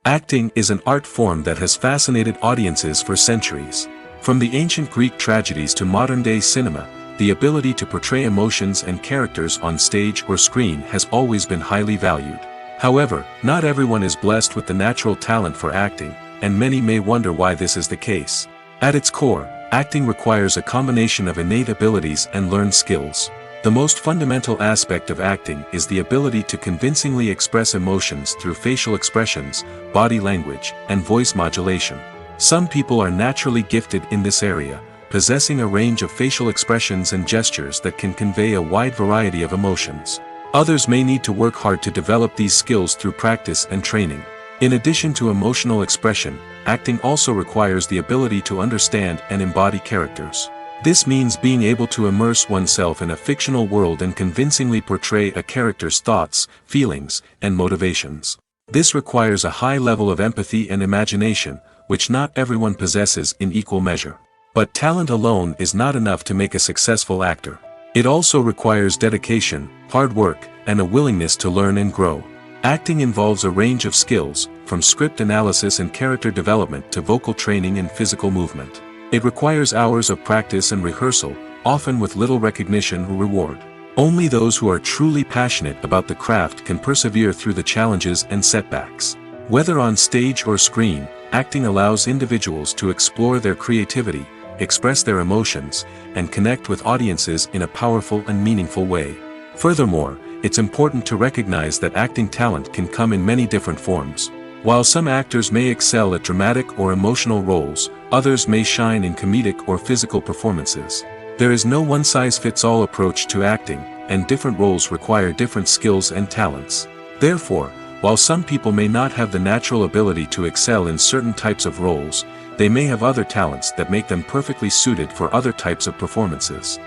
Acting is an art form that has fascinated audiences for centuries. From the ancient Greek tragedies to modern-day cinema, the ability to portray emotions and characters on stage or screen has always been highly valued. However, not everyone is blessed with the natural talent for acting, and many may wonder why this is the case. At its core, acting requires a combination of innate abilities and learned skills. The most fundamental aspect of acting is the ability to convincingly express emotions through facial expressions, body language, and voice modulation. Some people are naturally gifted in this area, possessing a range of facial expressions and gestures that can convey a wide variety of emotions. Others may need to work hard to develop these skills through practice and training. In addition to emotional expression, acting also requires the ability to understand and embody characters. This means being able to immerse oneself in a fictional world and convincingly portray a character's thoughts, feelings, and motivations. This requires a high level of empathy and imagination, which not everyone possesses in equal measure. But talent alone is not enough to make a successful actor. It also requires dedication, hard work, and a willingness to learn and grow. Acting involves a range of skills, from script analysis and character development to vocal training and physical movement. It requires hours of practice and rehearsal, often with little recognition or reward. Only those who are truly passionate about the craft can persevere through the challenges and setbacks. Whether on stage or screen, acting allows individuals to explore their creativity, express their emotions, and connect with audiences in a powerful and meaningful way. Furthermore, it's important to recognize that acting talent can come in many different forms. While some actors may excel at dramatic or emotional roles, others may shine in comedic or physical performances. There is no one-size-fits-all approach to acting, and different roles require different skills and talents. Therefore, while some people may not have the natural ability to excel in certain types of roles, they may have other talents that make them perfectly suited for other types of performances.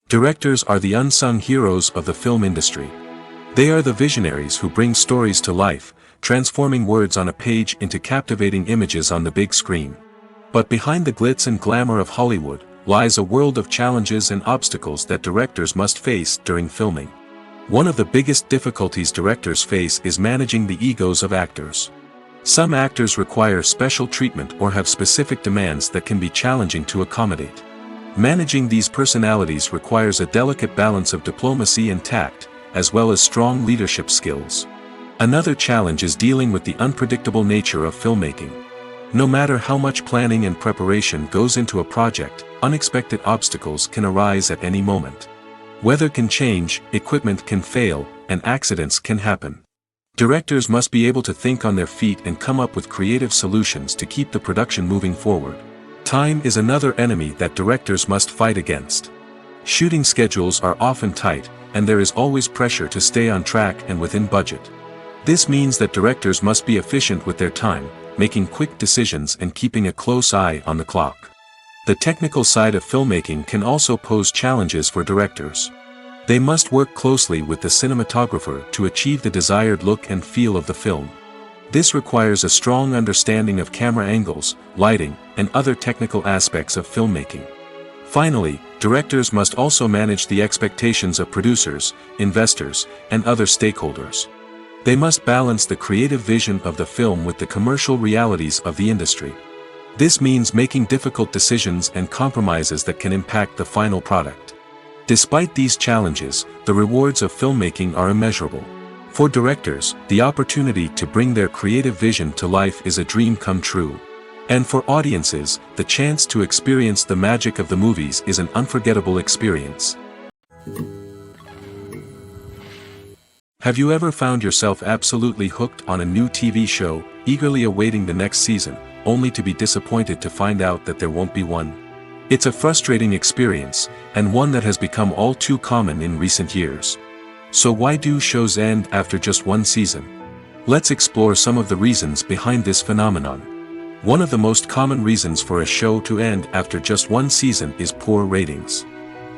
Directors are the unsung heroes of the film industry. They are the visionaries who bring stories to life, transforming words on a page into captivating images on the big screen. But behind the glitz and glamour of Hollywood, lies a world of challenges and obstacles that directors must face during filming. One of the biggest difficulties directors face is managing the egos of actors. Some actors require special treatment or have specific demands that can be challenging to accommodate. Managing these personalities requires a delicate balance of diplomacy and tact, as well as strong leadership skills. Another challenge is dealing with the unpredictable nature of filmmaking. No matter how much planning and preparation goes into a project, unexpected obstacles can arise at any moment. Weather can change, equipment can fail, and accidents can happen. Directors must be able to think on their feet and come up with creative solutions to keep the production moving forward. Time is another enemy that directors must fight against. Shooting schedules are often tight, and there is always pressure to stay on track and within budget. This means that directors must be efficient with their time, making quick decisions and keeping a close eye on the clock. The technical side of filmmaking can also pose challenges for directors. They must work closely with the cinematographer to achieve the desired look and feel of the film. This requires a strong understanding of camera angles, lighting, and other technical aspects of filmmaking. Finally, directors must also manage the expectations of producers, investors, and other stakeholders. They must balance the creative vision of the film with the commercial realities of the industry. This means making difficult decisions and compromises that can impact the final product. Despite these challenges, the rewards of filmmaking are immeasurable. For directors, the opportunity to bring their creative vision to life is a dream come true. And for audiences, the chance to experience the magic of the movies is an unforgettable experience. Have you ever found yourself absolutely hooked on a new TV show, eagerly awaiting the next season, only to be disappointed to find out that there won't be one? It's a frustrating experience, and one that has become all too common in recent years. So why do shows end after just one season? Let's explore some of the reasons behind this phenomenon. One of the most common reasons for a show to end after just one season is poor ratings.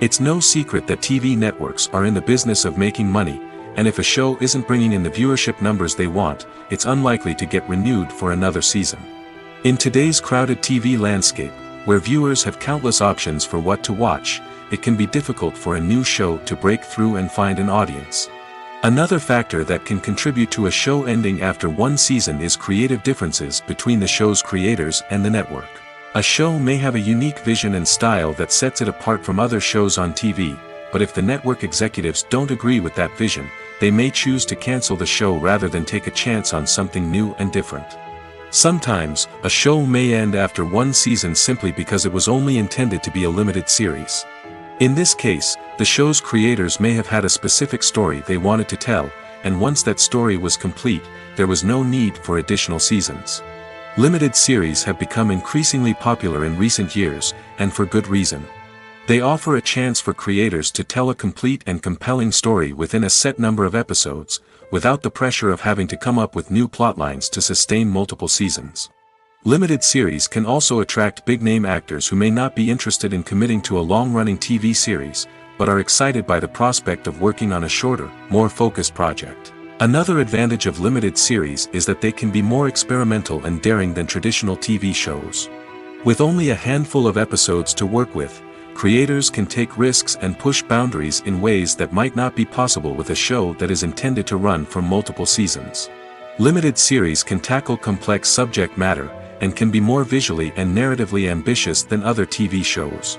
It's no secret that TV networks are in the business of making money, and if a show isn't bringing in the viewership numbers they want, it's unlikely to get renewed for another season. In today's crowded TV landscape, where viewers have countless options for what to watch, it can be difficult for a new show to break through and find an audience. Another factor that can contribute to a show ending after one season is creative differences between the show's creators and the network. A show may have a unique vision and style that sets it apart from other shows on TV, but if the network executives don't agree with that vision, they may choose to cancel the show rather than take a chance on something new and different. Sometimes, a show may end after one season simply because it was only intended to be a limited series. In this case, the show's creators may have had a specific story they wanted to tell, and once that story was complete, there was no need for additional seasons. Limited series have become increasingly popular in recent years, and for good reason. They offer a chance for creators to tell a complete and compelling story within a set number of episodes, without the pressure of having to come up with new plotlines to sustain multiple seasons. Limited series can also attract big-name actors who may not be interested in committing to a long-running TV series, but are excited by the prospect of working on a shorter, more focused project. Another advantage of limited series is that they can be more experimental and daring than traditional TV shows. With only a handful of episodes to work with, creators can take risks and push boundaries in ways that might not be possible with a show that is intended to run for multiple seasons. Limited series can tackle complex subject matter, and can be more visually and narratively ambitious than other TV shows.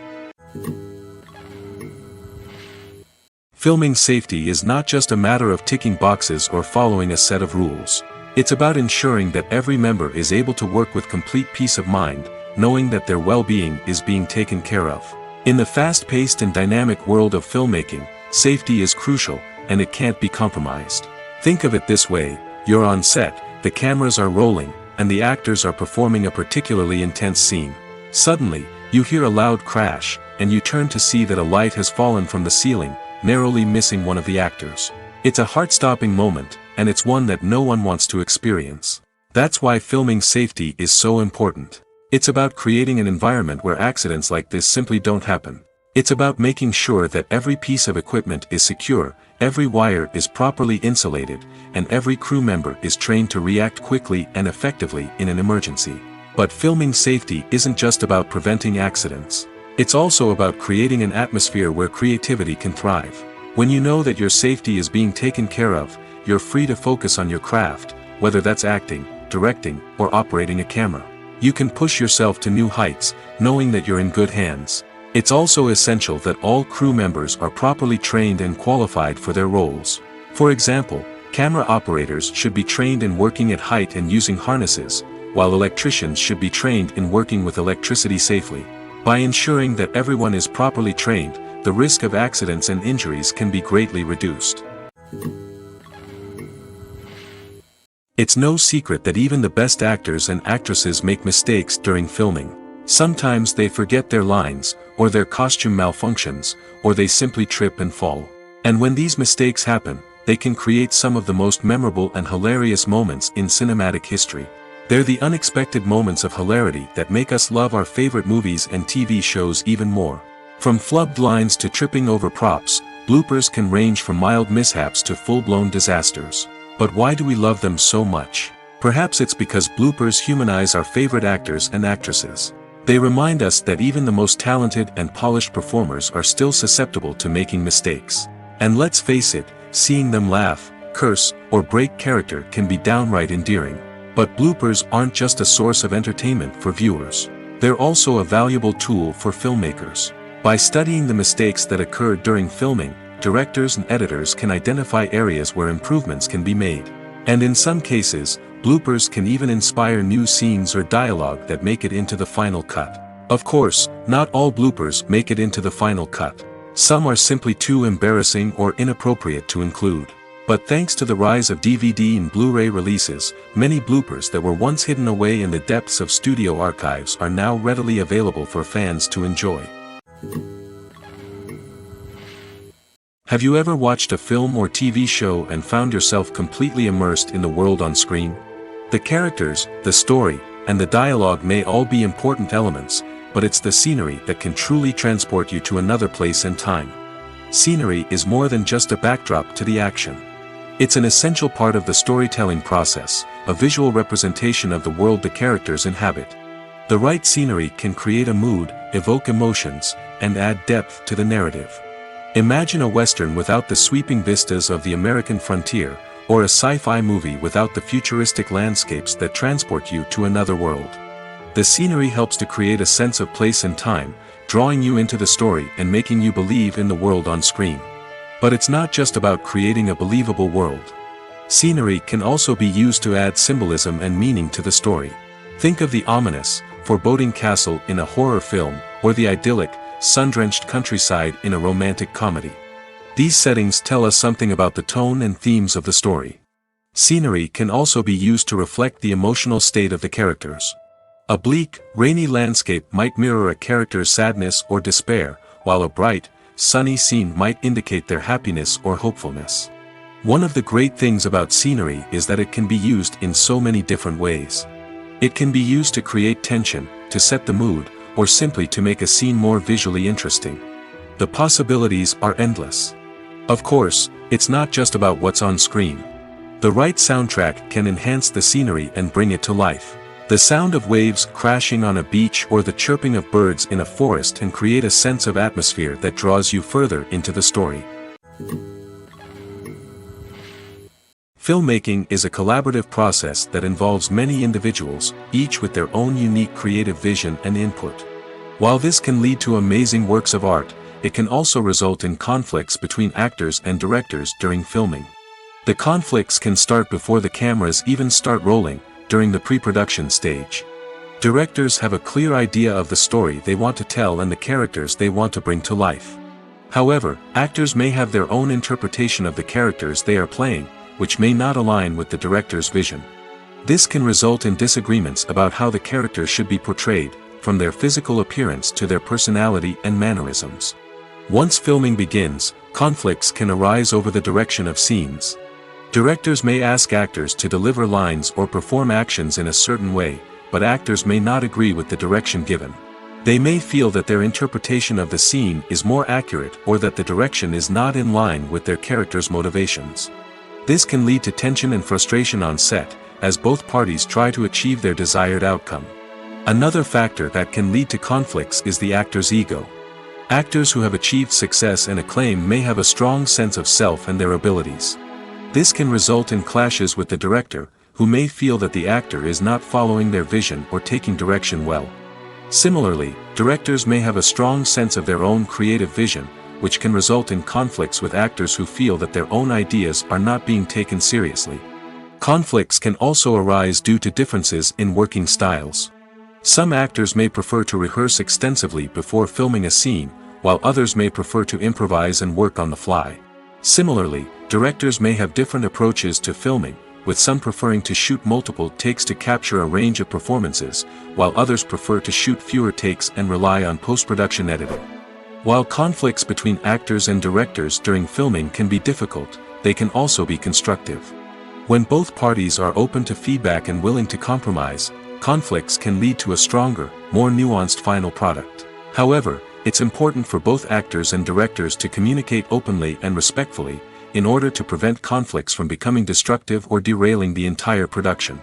Filming safety is not just a matter of ticking boxes or following a set of rules. It's about ensuring that every member is able to work with complete peace of mind, knowing that their well-being is being taken care of. In the fast-paced and dynamic world of filmmaking, safety is crucial, and it can't be compromised. Think of it this way: you're on set, the cameras are rolling, and the actors are performing a particularly intense scene. Suddenly, you hear a loud crash, and you turn to see that a light has fallen from the ceiling, narrowly missing one of the actors. It's a heart-stopping moment, and it's one that no one wants to experience. That's why filming safety is so important. It's about creating an environment where accidents like this simply don't happen. It's about making sure that every piece of equipment is secure, every wire is properly insulated, and every crew member is trained to react quickly and effectively in an emergency. But filming safety isn't just about preventing accidents. It's also about creating an atmosphere where creativity can thrive. When you know that your safety is being taken care of, you're free to focus on your craft, whether that's acting, directing, or operating a camera. You can push yourself to new heights, knowing that you're in good hands. It's also essential that all crew members are properly trained and qualified for their roles. For example, camera operators should be trained in working at height and using harnesses, while electricians should be trained in working with electricity safely. By ensuring that everyone is properly trained, the risk of accidents and injuries can be greatly reduced. It's no secret that even the best actors and actresses make mistakes during filming. Sometimes they forget their lines, or their costume malfunctions, or they simply trip and fall. And when these mistakes happen, they can create some of the most memorable and hilarious moments in cinematic history. They're the unexpected moments of hilarity that make us love our favorite movies and TV shows even more. From flubbed lines to tripping over props, bloopers can range from mild mishaps to full-blown disasters. But why do we love them so much? Perhaps it's because bloopers humanize our favorite actors and actresses. They remind us that even the most talented and polished performers are still susceptible to making mistakes. And let's face it, seeing them laugh, curse, or break character can be downright endearing. But bloopers aren't just a source of entertainment for viewers. They're also a valuable tool for filmmakers. By studying the mistakes that occur during filming, directors and editors can identify areas where improvements can be made. And in some cases, bloopers can even inspire new scenes or dialogue that make it into the final cut. Of course, not all bloopers make it into the final cut. Some are simply too embarrassing or inappropriate to include. But thanks to the rise of DVD and Blu-ray releases, many bloopers that were once hidden away in the depths of studio archives are now readily available for fans to enjoy. Have you ever watched a film or TV show and found yourself completely immersed in the world on screen? The characters, the story, and the dialogue may all be important elements, but it's the scenery that can truly transport you to another place and time. Scenery is more than just a backdrop to the action. It's an essential part of the storytelling process, a visual representation of the world the characters inhabit. The right scenery can create a mood, evoke emotions, and add depth to the narrative. Imagine a Western without the sweeping vistas of the American frontier, or a sci-fi movie without the futuristic landscapes that transport you to another world. The scenery helps to create a sense of place and time, drawing you into the story and making you believe in the world on screen. But it's not just about creating a believable world. Scenery can also be used to add symbolism and meaning to the story. Think of the ominous, foreboding castle in a horror film, or the idyllic, sun-drenched countryside in a romantic comedy. These settings tell us something about the tone and themes of the story. Scenery can also be used to reflect the emotional state of the characters. A bleak, rainy landscape might mirror a character's sadness or despair, while a bright, sunny scene might indicate their happiness or hopefulness. One of the great things about scenery is that it can be used in so many different ways. It can be used to create tension, to set the mood, or simply to make a scene more visually interesting. The possibilities are endless. Of course, it's not just about what's on screen. The right soundtrack can enhance the scenery and bring it to life. The sound of waves crashing on a beach or the chirping of birds in a forest can create a sense of atmosphere that draws you further into the story. Filmmaking is a collaborative process that involves many individuals, each with their own unique creative vision and input. While this can lead to amazing works of art, it can also result in conflicts between actors and directors during filming. The conflicts can start before the cameras even start rolling, during the pre-production stage. Directors have a clear idea of the story they want to tell and the characters they want to bring to life. However, actors may have their own interpretation of the characters they are playing, which may not align with the director's vision. This can result in disagreements about how the characters should be portrayed, from their physical appearance to their personality and mannerisms. Once filming begins, conflicts can arise over the direction of scenes. Directors may ask actors to deliver lines or perform actions in a certain way, but actors may not agree with the direction given. They may feel that their interpretation of the scene is more accurate or that the direction is not in line with their character's motivations. This can lead to tension and frustration on set, as both parties try to achieve their desired outcome. Another factor that can lead to conflicts is the actor's ego. Actors who have achieved success and acclaim may have a strong sense of self and their abilities. This can result in clashes with the director, who may feel that the actor is not following their vision or taking direction well. Similarly, directors may have a strong sense of their own creative vision, which can result in conflicts with actors who feel that their own ideas are not being taken seriously. Conflicts can also arise due to differences in working styles. Some actors may prefer to rehearse extensively before filming a scene, while others may prefer to improvise and work on the fly. Similarly, directors may have different approaches to filming, with some preferring to shoot multiple takes to capture a range of performances, while others prefer to shoot fewer takes and rely on post-production editing. While conflicts between actors and directors during filming can be difficult, they can also be constructive. When both parties are open to feedback and willing to compromise, conflicts can lead to a stronger, more nuanced final product. However, it's important for both actors and directors to communicate openly and respectfully, in order to prevent conflicts from becoming destructive or derailing the entire production.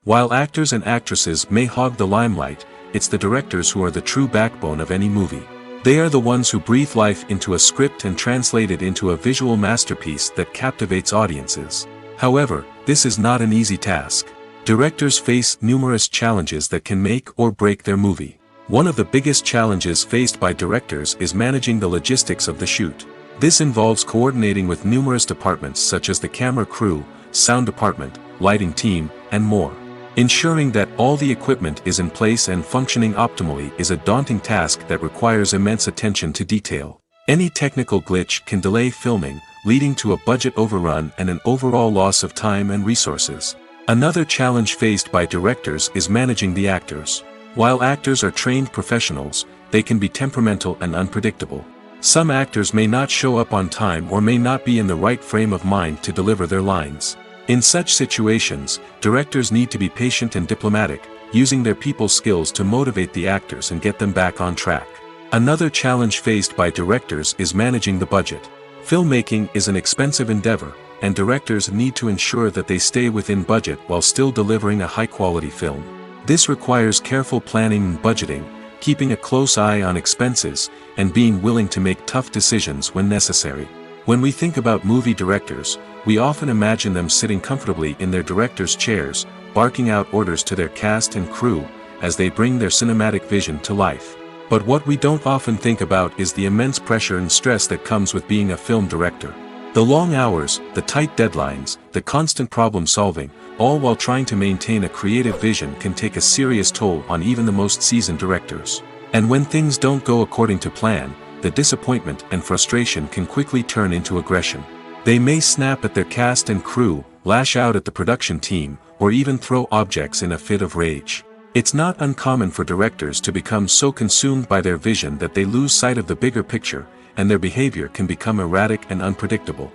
While actors and actresses may hog the limelight, it's the directors who are the true backbone of any movie. They are the ones who breathe life into a script and translate it into a visual masterpiece that captivates audiences. However, this is not an easy task. Directors face numerous challenges that can make or break their movie. One of the biggest challenges faced by directors is managing the logistics of the shoot. This involves coordinating with numerous departments such as the camera crew, sound department, lighting team, and more. Ensuring that all the equipment is in place and functioning optimally is a daunting task that requires immense attention to detail. Any technical glitch can delay filming, leading to a budget overrun and an overall loss of time and resources. Another challenge faced by directors is managing the actors. While actors are trained professionals, they can be temperamental and unpredictable. Some actors may not show up on time or may not be in the right frame of mind to deliver their lines. In such situations, directors need to be patient and diplomatic, using their people skills to motivate the actors and get them back on track. Another challenge faced by directors is managing the budget. Filmmaking is an expensive endeavor, and directors need to ensure that they stay within budget while still delivering a high-quality film. This requires careful planning and budgeting, keeping a close eye on expenses, and being willing to make tough decisions when necessary. When we think about movie directors, we often imagine them sitting comfortably in their director's chairs, barking out orders to their cast and crew, as they bring their cinematic vision to life. But what we don't often think about is the immense pressure and stress that comes with being a film director. The long hours, the tight deadlines, the constant problem solving, all while trying to maintain a creative vision can take a serious toll on even the most seasoned directors. And when things don't go according to plan, the disappointment and frustration can quickly turn into aggression. They may snap at their cast and crew, lash out at the production team, or even throw objects in a fit of rage. It's not uncommon for directors to become so consumed by their vision that they lose sight of the bigger picture, and their behavior can become erratic and unpredictable.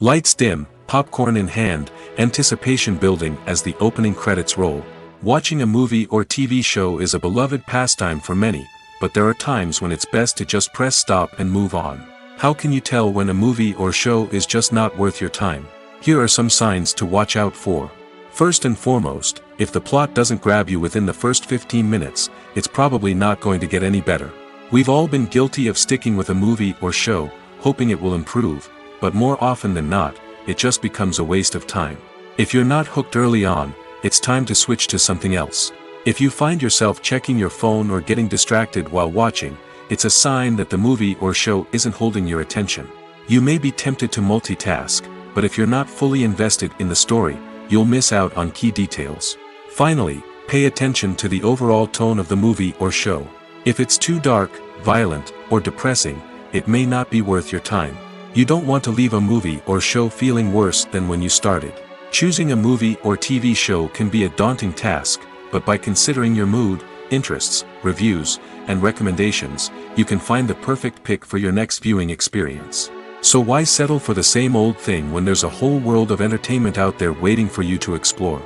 Lights dim, popcorn in hand, anticipation building as the opening credits roll. Watching a movie or TV show is a beloved pastime for many, but there are times when it's best to just press stop and move on. How can you tell when a movie or show is just not worth your time? Here are some signs to watch out for. First and foremost, if the plot doesn't grab you within the first 15 minutes, it's probably not going to get any better. We've all been guilty of sticking with a movie or show, hoping it will improve, but more often than not, it just becomes a waste of time. If you're not hooked early on, it's time to switch to something else. If you find yourself checking your phone or getting distracted while watching, it's a sign that the movie or show isn't holding your attention. You may be tempted to multitask, but if you're not fully invested in the story, you'll miss out on key details. Finally, pay attention to the overall tone of the movie or show. If it's too dark, violent, or depressing, it may not be worth your time. You don't want to leave a movie or show feeling worse than when you started. Choosing a movie or TV show can be a daunting task, but by considering your mood, interests, reviews, and recommendations, you can find the perfect pick for your next viewing experience. So why settle for the same old thing when there's a whole world of entertainment out there waiting for you to explore?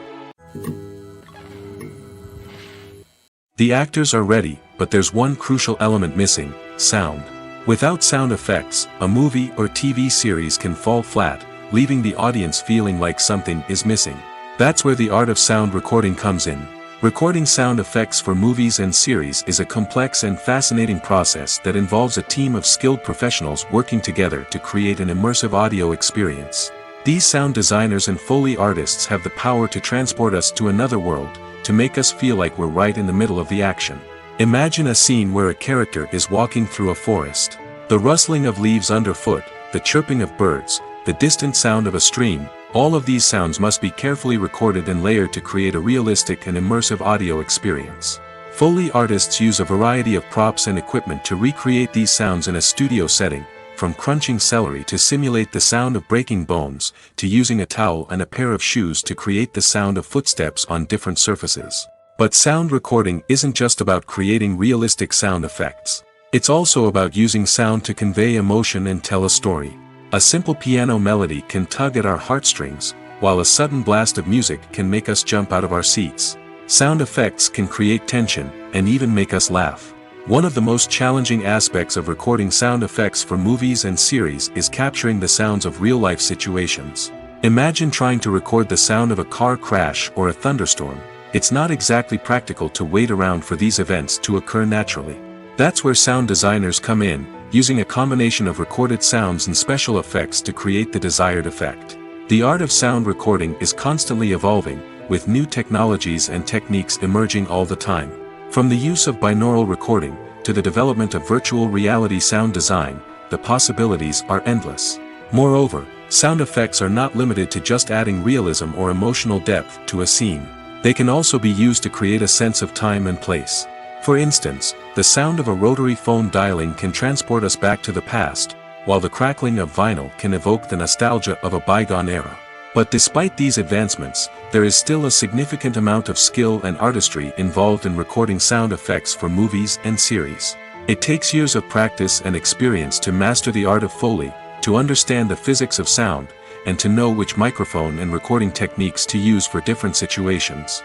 The actors are ready, but there's one crucial element missing: sound. Without sound effects, a movie or TV series can fall flat, leaving the audience feeling like something is missing. That's where the art of sound recording comes in. Recording sound effects for movies and series is a complex and fascinating process that involves a team of skilled professionals working together to create an immersive audio experience. These sound designers and Foley artists have the power to transport us to another world, to make us feel like we're right in the middle of the action. Imagine a scene where a character is walking through a forest. The rustling of leaves underfoot, the chirping of birds, the distant sound of a stream, all of these sounds must be carefully recorded and layered to create a realistic and immersive audio experience. Foley artists use a variety of props and equipment to recreate these sounds in a studio setting, from crunching celery to simulate the sound of breaking bones, to using a towel and a pair of shoes to create the sound of footsteps on different surfaces. But sound recording isn't just about creating realistic sound effects. It's also about using sound to convey emotion and tell a story. A simple piano melody can tug at our heartstrings, while a sudden blast of music can make us jump out of our seats. Sound effects can create tension, and even make us laugh. One of the most challenging aspects of recording sound effects for movies and series is capturing the sounds of real-life situations. Imagine trying to record the sound of a car crash or a thunderstorm. It's not exactly practical to wait around for these events to occur naturally. That's where sound designers come in, using a combination of recorded sounds and special effects to create the desired effect. The art of sound recording is constantly evolving, with new technologies and techniques emerging all the time. From the use of binaural recording, to the development of virtual reality sound design, the possibilities are endless. Moreover, sound effects are not limited to just adding realism or emotional depth to a scene. They can also be used to create a sense of time and place. For instance, the sound of a rotary phone dialing can transport us back to the past, while the crackling of vinyl can evoke the nostalgia of a bygone era. But despite these advancements, there is still a significant amount of skill and artistry involved in recording sound effects for movies and series. It takes years of practice and experience to master the art of Foley, to understand the physics of sound, and to know which microphone and recording techniques to use for different situations.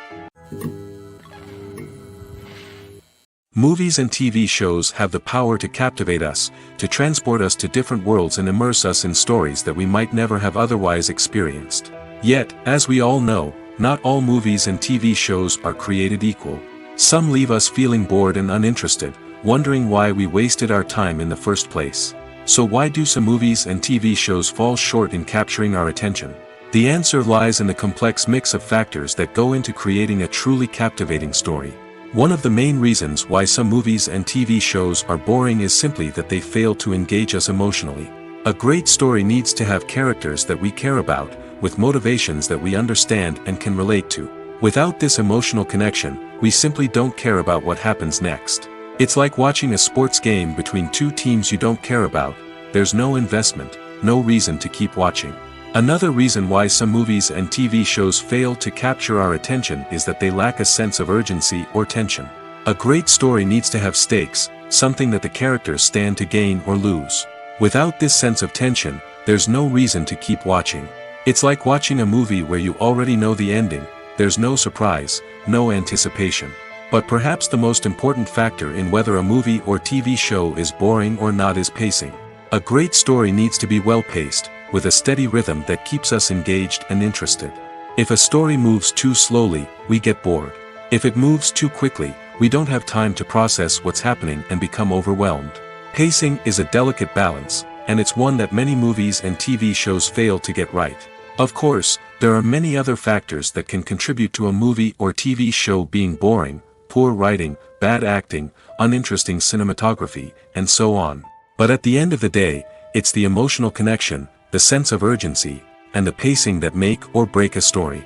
Movies and TV shows have the power to captivate us, to transport us to different worlds and immerse us in stories that we might never have otherwise experienced. Yet, as we all know, not all movies and TV shows are created equal. Some leave us feeling bored and uninterested, wondering why we wasted our time in the first place. So why do some movies and TV shows fall short in capturing our attention? The answer lies in the complex mix of factors that go into creating a truly captivating story. One of the main reasons why some movies and TV shows are boring is simply that they fail to engage us emotionally. A great story needs to have characters that we care about, with motivations that we understand and can relate to. Without this emotional connection, we simply don't care about what happens next. It's like watching a sports game between two teams you don't care about. There's no investment, no reason to keep watching. Another reason why some movies and TV shows fail to capture our attention is that they lack a sense of urgency or tension. A great story needs to have stakes, something that the characters stand to gain or lose. Without this sense of tension, there's no reason to keep watching. It's like watching a movie where you already know the ending. There's no surprise, no anticipation. But perhaps the most important factor in whether a movie or TV show is boring or not is pacing. A great story needs to be well-paced, with a steady rhythm that keeps us engaged and interested. If a story moves too slowly, we get bored. If it moves too quickly, we don't have time to process what's happening and become overwhelmed. Pacing is a delicate balance, and it's one that many movies and TV shows fail to get right. Of course, there are many other factors that can contribute to a movie or TV show being boring: poor writing, bad acting, uninteresting cinematography, and so on. But at the end of the day, it's the emotional connection, the sense of urgency, and the pacing that make or break a story.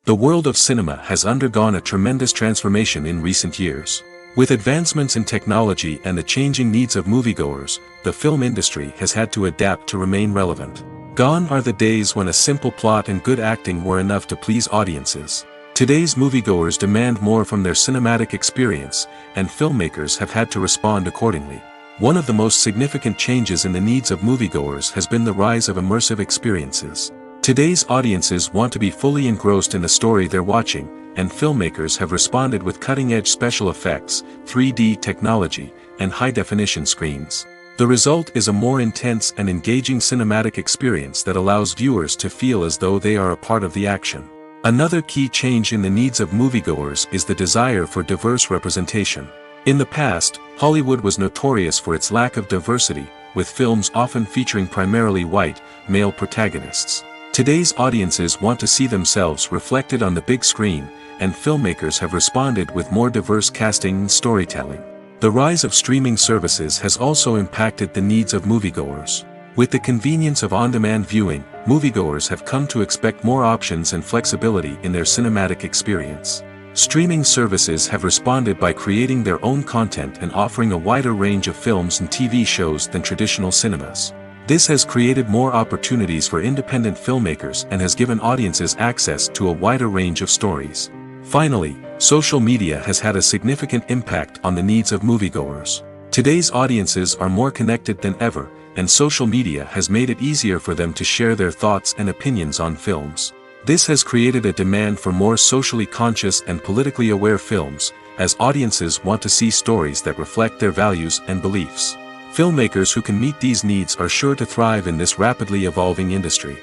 The world of cinema has undergone a tremendous transformation in recent years. With advancements in technology and the changing needs of moviegoers, the film industry has had to adapt to remain relevant. Gone are the days when a simple plot and good acting were enough to please audiences. Today's moviegoers demand more from their cinematic experience, and filmmakers have had to respond accordingly. One of the most significant changes in the needs of moviegoers has been the rise of immersive experiences. Today's audiences want to be fully engrossed in the story they're watching, and filmmakers have responded with cutting-edge special effects, 3D technology, and high-definition screens. The result is a more intense and engaging cinematic experience that allows viewers to feel as though they are a part of the action. Another key change in the needs of moviegoers is the desire for diverse representation. In the past, Hollywood was notorious for its lack of diversity, with films often featuring primarily white, male protagonists. Today's audiences want to see themselves reflected on the big screen, and filmmakers have responded with more diverse casting and storytelling. The rise of streaming services has also impacted the needs of moviegoers. With the convenience of on-demand viewing, moviegoers have come to expect more options and flexibility in their cinematic experience. Streaming services have responded by creating their own content and offering a wider range of films and TV shows than traditional cinemas. This has created more opportunities for independent filmmakers and has given audiences access to a wider range of stories. Finally, social media has had a significant impact on the needs of moviegoers. Today's audiences are more connected than ever, and social media has made it easier for them to share their thoughts and opinions on films. This has created a demand for more socially conscious and politically aware films, as audiences want to see stories that reflect their values and beliefs. Filmmakers who can meet these needs are sure to thrive in this rapidly evolving industry.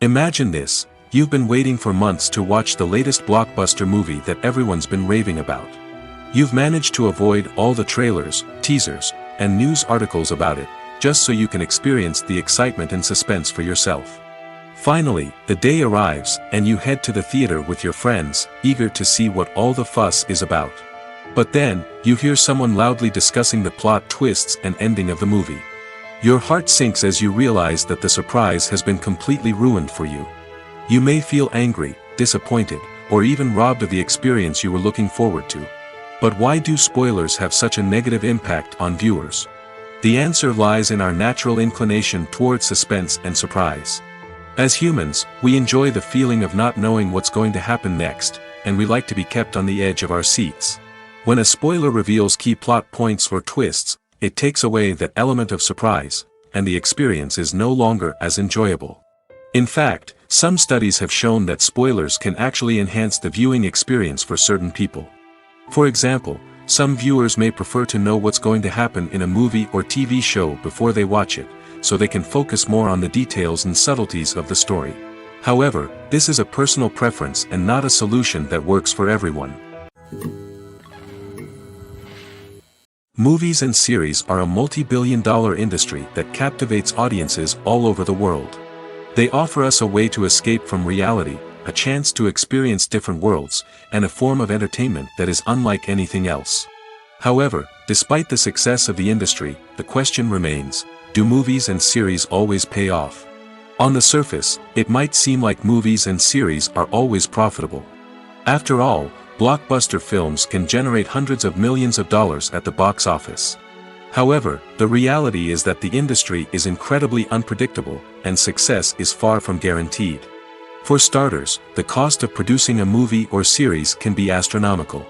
Imagine this: you've been waiting for months to watch the latest blockbuster movie that everyone's been raving about. You've managed to avoid all the trailers, teasers, and news articles about it, just so you can experience the excitement and suspense for yourself. Finally, the day arrives, and you head to the theater with your friends, eager to see what all the fuss is about. But then, you hear someone loudly discussing the plot twists and ending of the movie. Your heart sinks as you realize that the surprise has been completely ruined for you. You may feel angry, disappointed, or even robbed of the experience you were looking forward to. But why do spoilers have such a negative impact on viewers? The answer lies in our natural inclination towards suspense and surprise. As humans, we enjoy the feeling of not knowing what's going to happen next, and we like to be kept on the edge of our seats. When a spoiler reveals key plot points or twists, it takes away that element of surprise, and the experience is no longer as enjoyable. In fact, some studies have shown that spoilers can actually enhance the viewing experience for certain people. For example, some viewers may prefer to know what's going to happen in a movie or TV show before they watch it, so they can focus more on the details and subtleties of the story. However, this is a personal preference and not a solution that works for everyone. Movies and series are a multi-billion-dollar industry that captivates audiences all over the world. They offer us a way to escape from reality, a chance to experience different worlds, and a form of entertainment that is unlike anything else. However, despite the success of the industry, the question remains, do movies and series always pay off? On the surface, it might seem like movies and series are always profitable. After all, blockbuster films can generate hundreds of millions of dollars at the box office. However, the reality is that the industry is incredibly unpredictable, and success is far from guaranteed. For starters, the cost of producing a movie or series can be astronomical.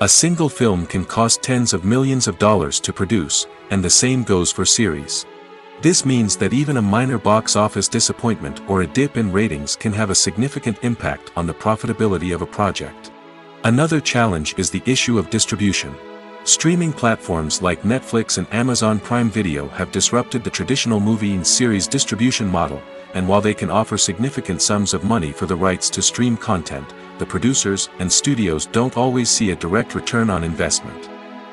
A single film can cost tens of millions of dollars to produce, and the same goes for series. This means that even a minor box office disappointment or a dip in ratings can have a significant impact on the profitability of a project. Another challenge is the issue of distribution. Streaming platforms like Netflix and Amazon Prime Video have disrupted the traditional movie and series distribution model, and while they can offer significant sums of money for the rights to stream content, the producers and studios don't always see a direct return on investment.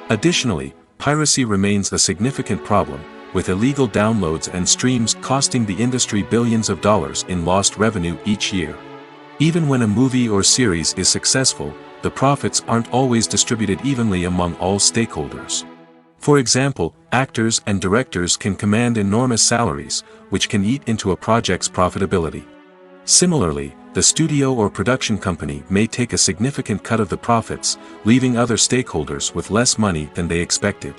Additionally, piracy remains a significant problem, with illegal downloads and streams costing the industry billions of dollars in lost revenue each year. Even when a movie or series is successful, the profits aren't always distributed evenly among all stakeholders. For example, actors and directors can command enormous salaries, which can eat into a project's profitability. Similarly, the studio or production company may take a significant cut of the profits, leaving other stakeholders with less money than they expected.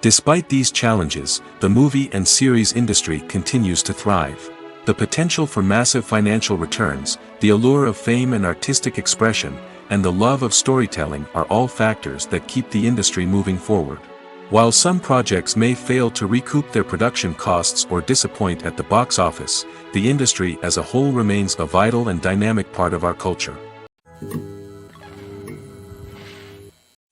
Despite these challenges, the movie and series industry continues to thrive. The potential for massive financial returns, the allure of fame and artistic expression, and the love of storytelling are all factors that keep the industry moving forward. While some projects may fail to recoup their production costs or disappoint at the box office, the industry as a whole remains a vital and dynamic part of our culture.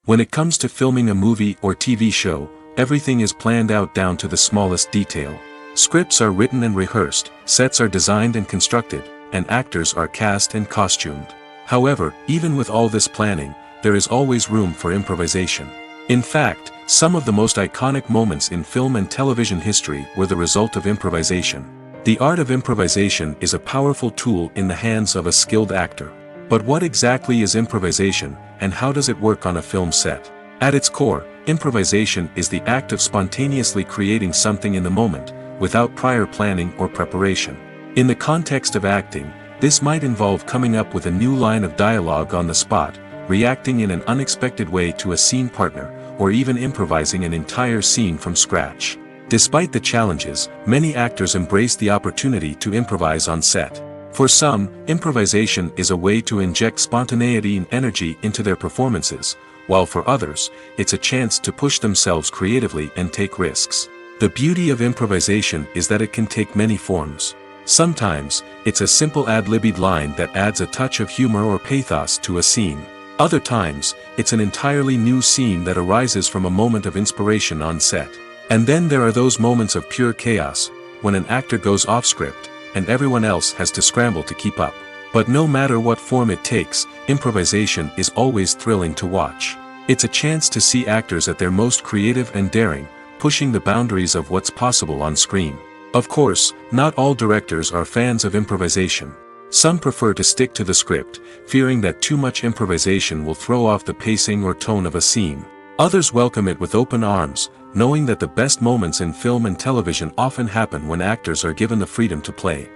When it comes to filming a movie or TV show, everything is planned out down to the smallest detail. Scripts are written and rehearsed, sets are designed and constructed, and actors are cast and costumed. However, even with all this planning, there is always room for improvisation. In fact, some of the most iconic moments in film and television history were the result of improvisation. The art of improvisation is a powerful tool in the hands of a skilled actor. But what exactly is improvisation, and how does it work on a film set? At its core, improvisation is the act of spontaneously creating something in the moment, without prior planning or preparation. In the context of acting, this might involve coming up with a new line of dialogue on the spot, reacting in an unexpected way to a scene partner, or even improvising an entire scene from scratch. Despite the challenges, many actors embrace the opportunity to improvise on set. For some, improvisation is a way to inject spontaneity and energy into their performances, while for others, it's a chance to push themselves creatively and take risks. The beauty of improvisation is that it can take many forms. Sometimes, it's a simple ad-libbed line that adds a touch of humor or pathos to a scene. Other times, it's an entirely new scene that arises from a moment of inspiration on set. And then there are those moments of pure chaos, when an actor goes off script, and everyone else has to scramble to keep up. But no matter what form it takes, improvisation is always thrilling to watch. It's a chance to see actors at their most creative and daring, pushing the boundaries of what's possible on screen. Of course, not all directors are fans of improvisation. Some prefer to stick to the script, fearing that too much improvisation will throw off the pacing or tone of a scene. Others welcome it with open arms, knowing that the best moments in film and television often happen when actors are given the freedom to play.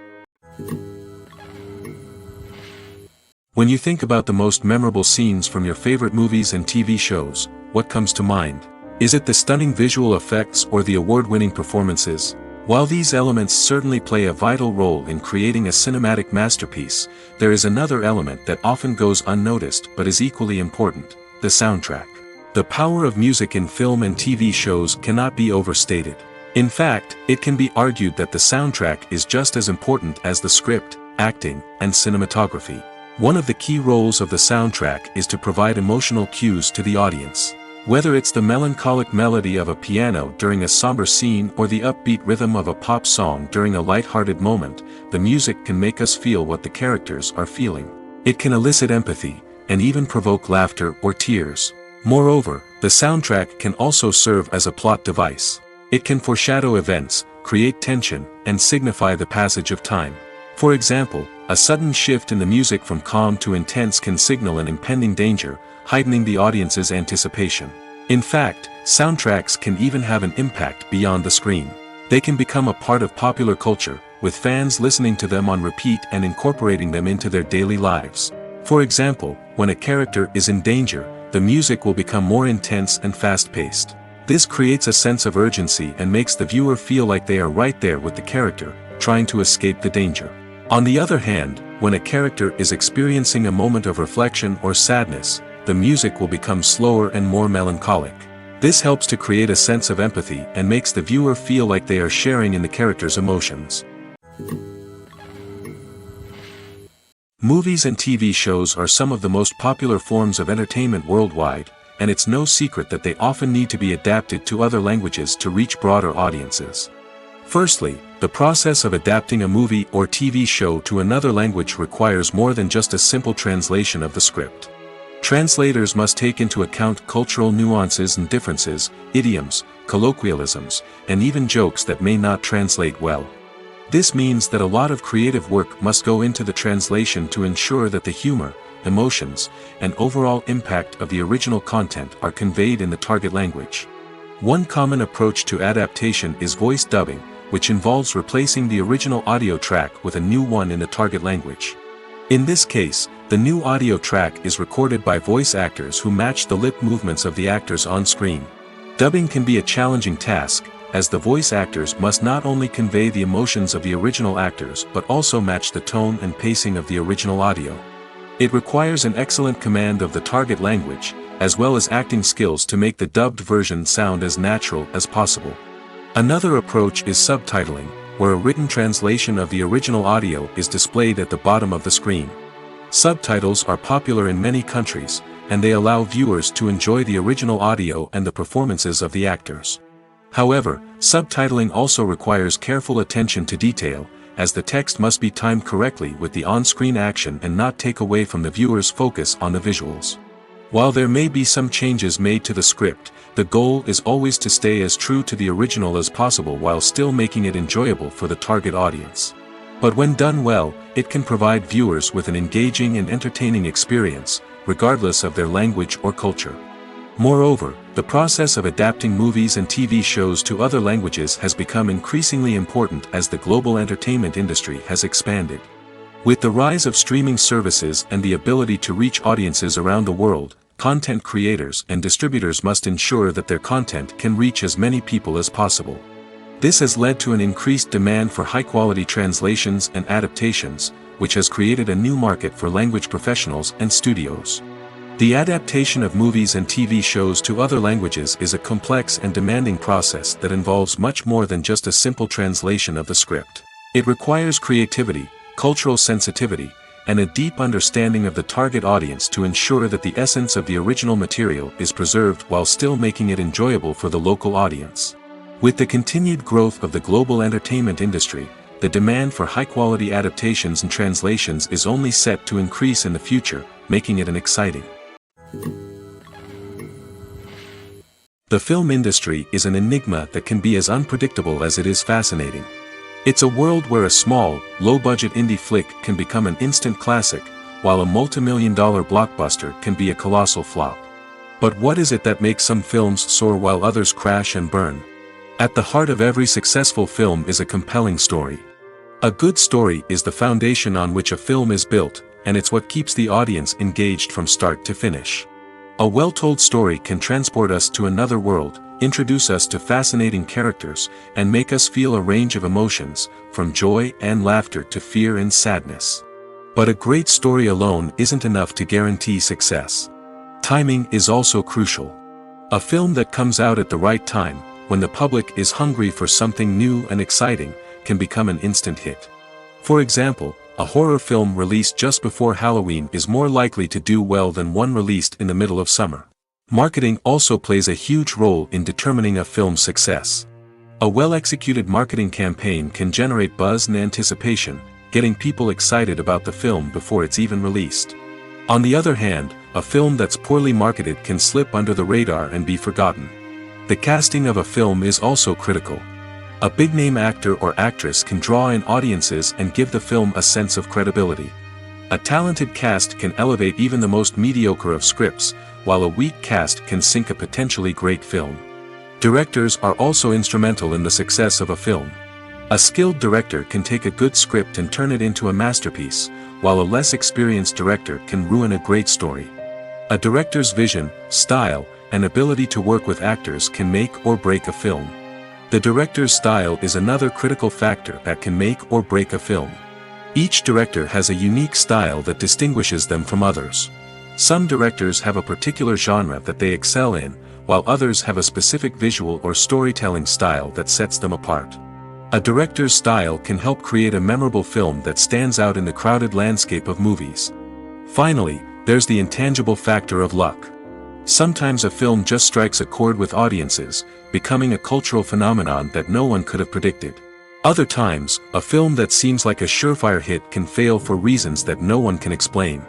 When you think about the most memorable scenes from your favorite movies and TV shows, what comes to mind? Is it the stunning visual effects or the award-winning performances? While these elements certainly play a vital role in creating a cinematic masterpiece, there is another element that often goes unnoticed but is equally important: the soundtrack. The power of music in film and TV shows cannot be overstated. In fact, it can be argued that the soundtrack is just as important as the script, acting, and cinematography. One of the key roles of the soundtrack is to provide emotional cues to the audience. Whether it's the melancholic melody of a piano during a somber scene or the upbeat rhythm of a pop song during a light-hearted moment, the music can make us feel what the characters are feeling. It can elicit empathy, and even provoke laughter or tears. Moreover, the soundtrack can also serve as a plot device. It can foreshadow events, create tension, and signify the passage of time. For example, a sudden shift in the music from calm to intense can signal an impending danger, heightening the audience's anticipation. In fact, soundtracks can even have an impact beyond the screen. They can become a part of popular culture, with fans listening to them on repeat and incorporating them into their daily lives. For example, when a character is in danger, the music will become more intense and fast-paced. This creates a sense of urgency and makes the viewer feel like they are right there with the character, trying to escape the danger. On the other hand, when a character is experiencing a moment of reflection or sadness, the music will become slower and more melancholic. This helps to create a sense of empathy and makes the viewer feel like they are sharing in the character's emotions. Movies and TV shows are some of the most popular forms of entertainment worldwide, and it's no secret that they often need to be adapted to other languages to reach broader audiences. Firstly, the process of adapting a movie or TV show to another language requires more than just a simple translation of the script. Translators must take into account cultural nuances and differences, idioms, colloquialisms, and even jokes that may not translate well. This means that a lot of creative work must go into the translation to ensure that the humor, emotions, and overall impact of the original content are conveyed in the target language. One common approach to adaptation is voice dubbing, which involves replacing the original audio track with a new one in the target language. In this case, the new audio track is recorded by voice actors who match the lip movements of the actors on screen. Dubbing can be a challenging task, as the voice actors must not only convey the emotions of the original actors but also match the tone and pacing of the original audio. It requires an excellent command of the target language, as well as acting skills to make the dubbed version sound as natural as possible. Another approach is subtitling, where a written translation of the original audio is displayed at the bottom of the screen. Subtitles are popular in many countries, and they allow viewers to enjoy the original audio and the performances of the actors. However, subtitling also requires careful attention to detail, as the text must be timed correctly with the on-screen action and not take away from the viewer's focus on the visuals. While there may be some changes made to the script, the goal is always to stay as true to the original as possible while still making it enjoyable for the target audience. But when done well, it can provide viewers with an engaging and entertaining experience, regardless of their language or culture. Moreover, the process of adapting movies and TV shows to other languages has become increasingly important as the global entertainment industry has expanded. With the rise of streaming services and the ability to reach audiences around the world, content creators and distributors must ensure that their content can reach as many people as possible. This has led to an increased demand for high-quality translations and adaptations, which has created a new market for language professionals and studios. The adaptation of movies and TV shows to other languages is a complex and demanding process that involves much more than just a simple translation of the script. It requires creativity, cultural sensitivity, and a deep understanding of the target audience to ensure that the essence of the original material is preserved while still making it enjoyable for the local audience. With the continued growth of the global entertainment industry, the demand for high-quality adaptations and translations is only set to increase in the future, making it an exciting. The film industry is an enigma that can be as unpredictable as it is fascinating. It's a world where a small, low-budget indie flick can become an instant classic, while a multi-million-dollar blockbuster can be a colossal flop. But what is it that makes some films soar while others crash and burn? At the heart of every successful film is a compelling story. A good story is the foundation on which a film is built, and it's what keeps the audience engaged from start to finish. A well-told story can transport us to another world, introduce us to fascinating characters, and make us feel a range of emotions, from joy and laughter to fear and sadness. But a great story alone isn't enough to guarantee success. Timing is also crucial. A film that comes out at the right time, when the public is hungry for something new and exciting, can become an instant hit. For example, a horror film released just before Halloween is more likely to do well than one released in the middle of summer. Marketing also plays a huge role in determining a film's success. A well-executed marketing campaign can generate buzz and anticipation, getting people excited about the film before it's even released. On the other hand, a film that's poorly marketed can slip under the radar and be forgotten. The casting of a film is also critical. A big-name actor or actress can draw in audiences and give the film a sense of credibility. A talented cast can elevate even the most mediocre of scripts, while a weak cast can sink a potentially great film. Directors are also instrumental in the success of a film. A skilled director can take a good script and turn it into a masterpiece, while a less experienced director can ruin a great story. A director's vision, style, and ability to work with actors can make or break a film. The director's style is another critical factor that can make or break a film. Each director has a unique style that distinguishes them from others. Some directors have a particular genre that they excel in, while others have a specific visual or storytelling style that sets them apart. A director's style can help create a memorable film that stands out in the crowded landscape of movies. Finally, there's the intangible factor of luck. Sometimes a film just strikes a chord with audiences, becoming a cultural phenomenon that no one could have predicted. Other times, a film that seems like a surefire hit can fail for reasons that no one can explain.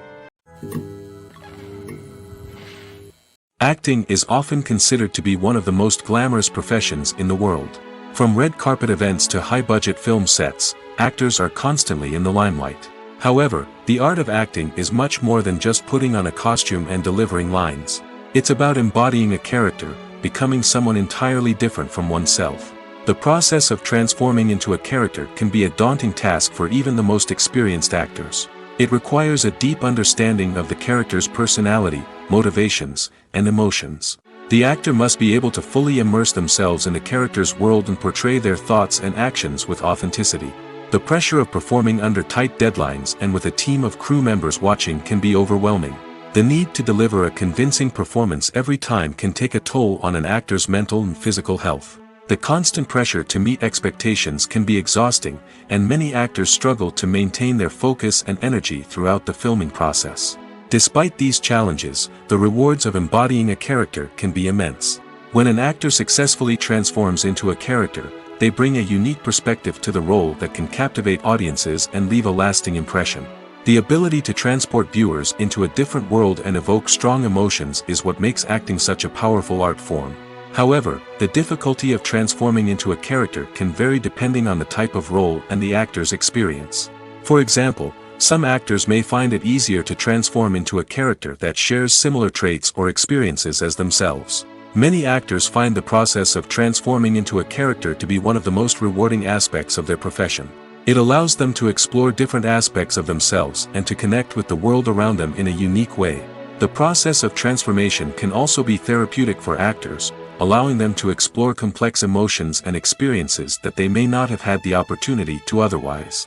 Acting is often considered to be one of the most glamorous professions in the world. From red carpet events to high-budget film sets, actors are constantly in the limelight. However, the art of acting is much more than just putting on a costume and delivering lines. It's about embodying a character, becoming someone entirely different from oneself. The process of transforming into a character can be a daunting task for even the most experienced actors. It requires a deep understanding of the character's personality, motivations, and emotions. The actor must be able to fully immerse themselves in the character's world and portray their thoughts and actions with authenticity. The pressure of performing under tight deadlines and with a team of crew members watching can be overwhelming. The need to deliver a convincing performance every time can take a toll on an actor's mental and physical health. The constant pressure to meet expectations can be exhausting, and many actors struggle to maintain their focus and energy throughout the filming process. Despite these challenges, the rewards of embodying a character can be immense. When an actor successfully transforms into a character, they bring a unique perspective to the role that can captivate audiences and leave a lasting impression. The ability to transport viewers into a different world and evoke strong emotions is what makes acting such a powerful art form. However, the difficulty of transforming into a character can vary depending on the type of role and the actor's experience. For example, some actors may find it easier to transform into a character that shares similar traits or experiences as themselves. Many actors find the process of transforming into a character to be one of the most rewarding aspects of their profession. It allows them to explore different aspects of themselves and to connect with the world around them in a unique way. The process of transformation can also be therapeutic for actors, allowing them to explore complex emotions and experiences that they may not have had the opportunity to otherwise.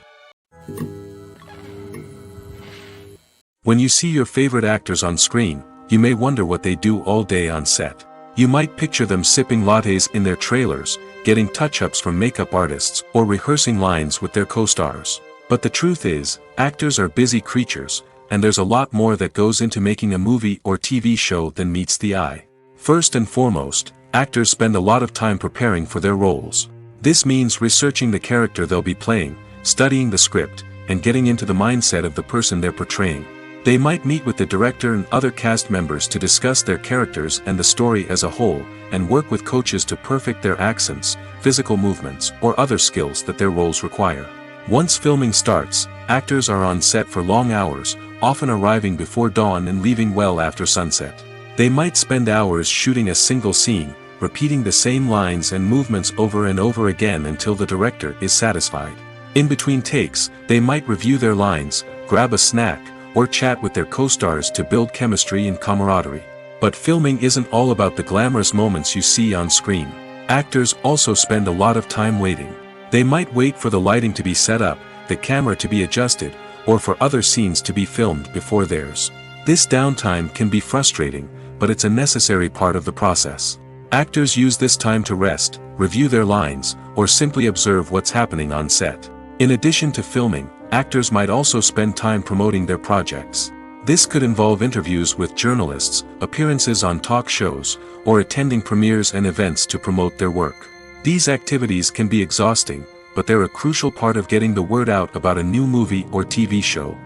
When you see your favorite actors on screen, you may wonder what they do all day on set. You might picture them sipping lattes in their trailers, getting touch-ups from makeup artists, or rehearsing lines with their co-stars. But the truth is, actors are busy creatures, and there's a lot more that goes into making a movie or TV show than meets the eye. First and foremost, actors spend a lot of time preparing for their roles. This means researching the character they'll be playing, studying the script, and getting into the mindset of the person they're portraying. They might meet with the director and other cast members to discuss their characters and the story as a whole, and work with coaches to perfect their accents, physical movements, or other skills that their roles require. Once filming starts, actors are on set for long hours, often arriving before dawn and leaving well after sunset. They might spend hours shooting a single scene, repeating the same lines and movements over and over again until the director is satisfied. In between takes, they might review their lines, grab a snack, or chat with their co-stars to build chemistry and camaraderie. But filming isn't all about the glamorous moments you see on screen. Actors also spend a lot of time waiting. They might wait for the lighting to be set up, the camera to be adjusted, or for other scenes to be filmed before theirs. This downtime can be frustrating, but it's a necessary part of the process. Actors use this time to rest, review their lines, or simply observe what's happening on set. In addition to filming, actors might also spend time promoting their projects. This could involve interviews with journalists, appearances on talk shows, or attending premieres and events to promote their work. These activities can be exhausting, but they're a crucial part of getting the word out about a new movie or TV show.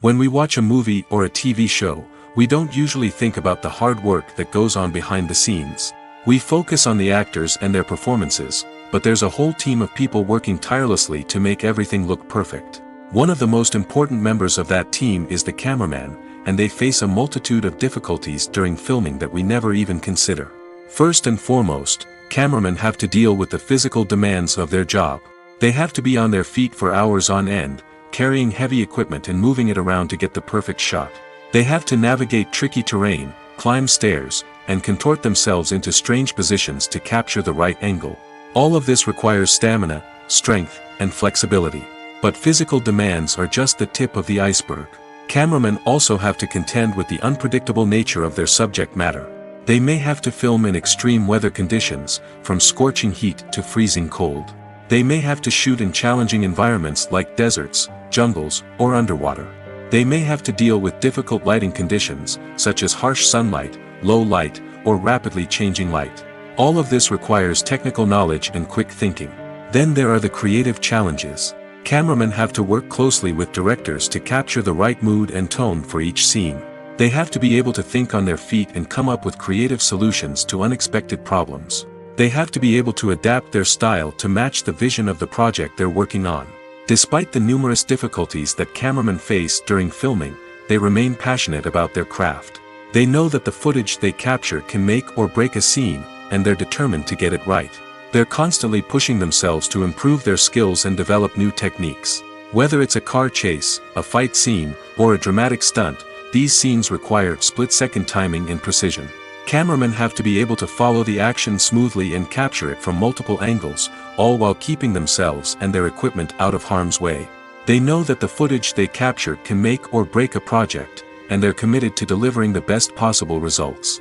When we watch a movie or a TV show, we don't usually think about the hard work that goes on behind the scenes. We focus on the actors and their performances, but there's a whole team of people working tirelessly to make everything look perfect. One of the most important members of that team is the cameraman, and they face a multitude of difficulties during filming that we never even consider. First and foremost, cameramen have to deal with the physical demands of their job. They have to be on their feet for hours on end, carrying heavy equipment and moving it around to get the perfect shot. They have to navigate tricky terrain, climb stairs, and contort themselves into strange positions to capture the right angle. All of this requires stamina, strength, and flexibility. But physical demands are just the tip of the iceberg. Cameramen also have to contend with the unpredictable nature of their subject matter. They may have to film in extreme weather conditions, from scorching heat to freezing cold. They may have to shoot in challenging environments like deserts, jungles, or underwater. They may have to deal with difficult lighting conditions, such as harsh sunlight, low light, or rapidly changing light. All of this requires technical knowledge and quick thinking. Then there are the creative challenges. Cameramen have to work closely with directors to capture the right mood and tone for each scene. They have to be able to think on their feet and come up with creative solutions to unexpected problems. They have to be able to adapt their style to match the vision of the project they're working on. Despite the numerous difficulties that cameramen face during filming, they remain passionate about their craft. They know that the footage they capture can make or break a scene, and they're determined to get it right. They're constantly pushing themselves to improve their skills and develop new techniques. Whether it's a car chase, a fight scene, or a dramatic stunt, these scenes require split-second timing and precision. Cameramen have to be able to follow the action smoothly and capture it from multiple angles, all while keeping themselves and their equipment out of harm's way. They know that the footage they capture can make or break a project, and they're committed to delivering the best possible results.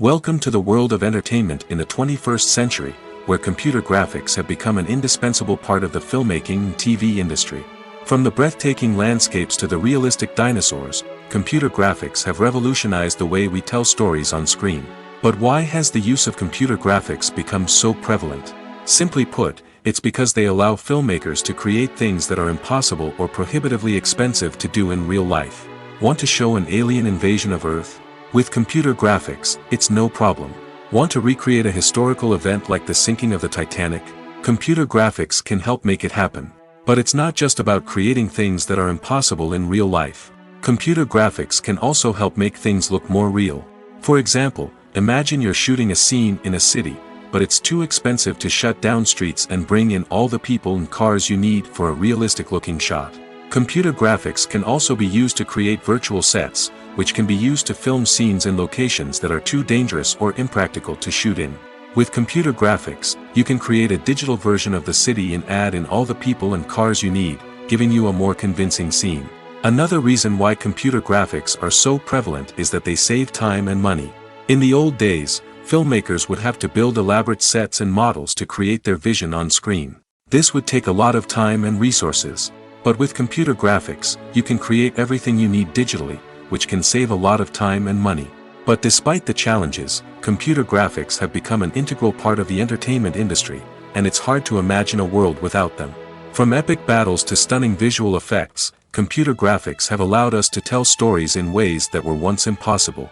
Welcome to the world of entertainment in the 21st century, where computer graphics have become an indispensable part of the filmmaking and TV industry. From the breathtaking landscapes to the realistic dinosaurs, computer graphics have revolutionized the way we tell stories on screen. But why has the use of computer graphics become so prevalent? Simply put, it's because they allow filmmakers to create things that are impossible or prohibitively expensive to do in real life. Want to show an alien invasion of Earth? With computer graphics, it's no problem. Want to recreate a historical event like the sinking of the Titanic? Computer graphics can help make it happen. But it's not just about creating things that are impossible in real life. Computer graphics can also help make things look more real. For example, imagine you're shooting a scene in a city, but it's too expensive to shut down streets and bring in all the people and cars you need for a realistic-looking shot. Computer graphics can also be used to create virtual sets, which can be used to film scenes in locations that are too dangerous or impractical to shoot in. With computer graphics, you can create a digital version of the city and add in all the people and cars you need, giving you a more convincing scene. Another reason why computer graphics are so prevalent is that they save time and money. In the old days, filmmakers would have to build elaborate sets and models to create their vision on screen. This would take a lot of time and resources. But with computer graphics, you can create everything you need digitally, which can save a lot of time and money. But despite the challenges, computer graphics have become an integral part of the entertainment industry, and it's hard to imagine a world without them. From epic battles to stunning visual effects, computer graphics have allowed us to tell stories in ways that were once impossible.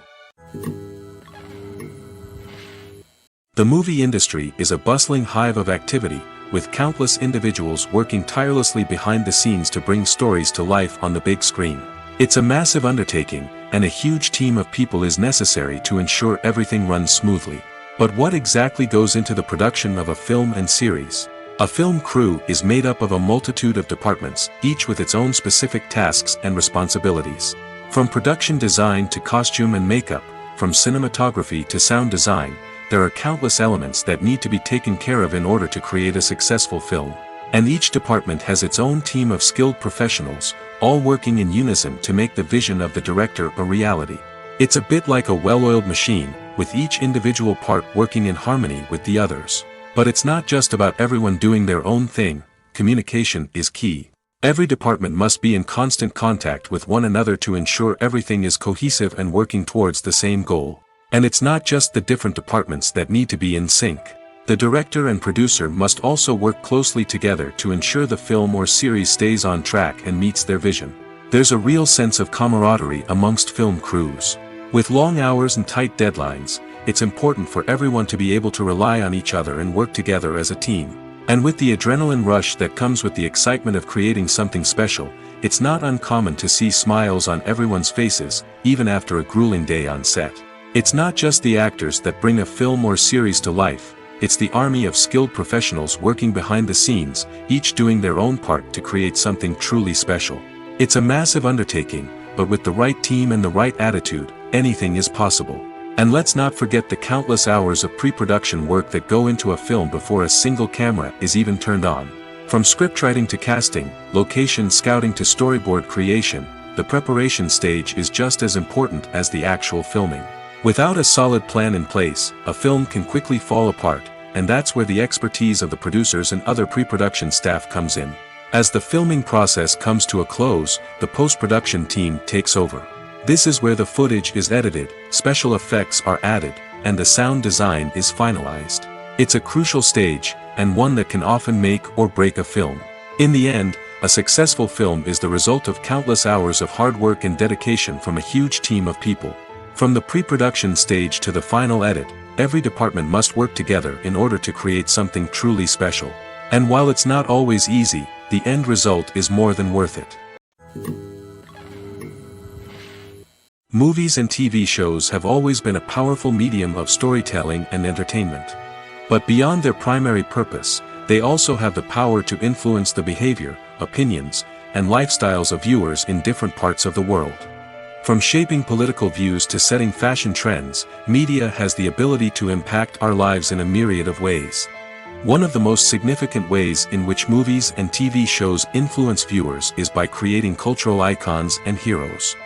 The movie industry is a bustling hive of activity, with countless individuals working tirelessly behind the scenes to bring stories to life on the big screen. It's a massive undertaking, and a huge team of people is necessary to ensure everything runs smoothly. But what exactly goes into the production of a film and series? A film crew is made up of a multitude of departments, each with its own specific tasks and responsibilities. From production design to costume and makeup, from cinematography to sound design, there are countless elements that need to be taken care of in order to create a successful film. And each department has its own team of skilled professionals, all working in unison to make the vision of the director a reality. It's a bit like a well-oiled machine, with each individual part working in harmony with the others. But it's not just about everyone doing their own thing. Communication is key. Every department must be in constant contact with one another to ensure everything is cohesive and working towards the same goal. And it's not just the different departments that need to be in sync. The director and producer must also work closely together to ensure the film or series stays on track and meets their vision. There's a real sense of camaraderie amongst film crews. With long hours and tight deadlines, it's important for everyone to be able to rely on each other and work together as a team. And with the adrenaline rush that comes with the excitement of creating something special, it's not uncommon to see smiles on everyone's faces, even after a grueling day on set. It's not just the actors that bring a film or series to life. It's the army of skilled professionals working behind the scenes, each doing their own part to create something truly special. It's a massive undertaking, but with the right team and the right attitude, anything is possible. And let's not forget the countless hours of pre-production work that go into a film before a single camera is even turned on. From scriptwriting to casting, location scouting to storyboard creation, the preparation stage is just as important as the actual filming. Without a solid plan in place, a film can quickly fall apart, and that's where the expertise of the producers and other pre-production staff comes in. As the filming process comes to a close, the post-production team takes over. This is where the footage is edited, special effects are added, and the sound design is finalized. It's a crucial stage, and one that can often make or break a film. In the end, a successful film is the result of countless hours of hard work and dedication from a huge team of people. From the pre-production stage to the final edit, every department must work together in order to create something truly special. And while it's not always easy, the end result is more than worth it. Movies and TV shows have always been a powerful medium of storytelling and entertainment. But beyond their primary purpose, they also have the power to influence the behavior, opinions, and lifestyles of viewers in different parts of the world. From shaping political views to setting fashion trends, media has the ability to impact our lives in a myriad of ways. One of the most significant ways in which movies and TV shows influence viewers is by creating cultural icons and heroes.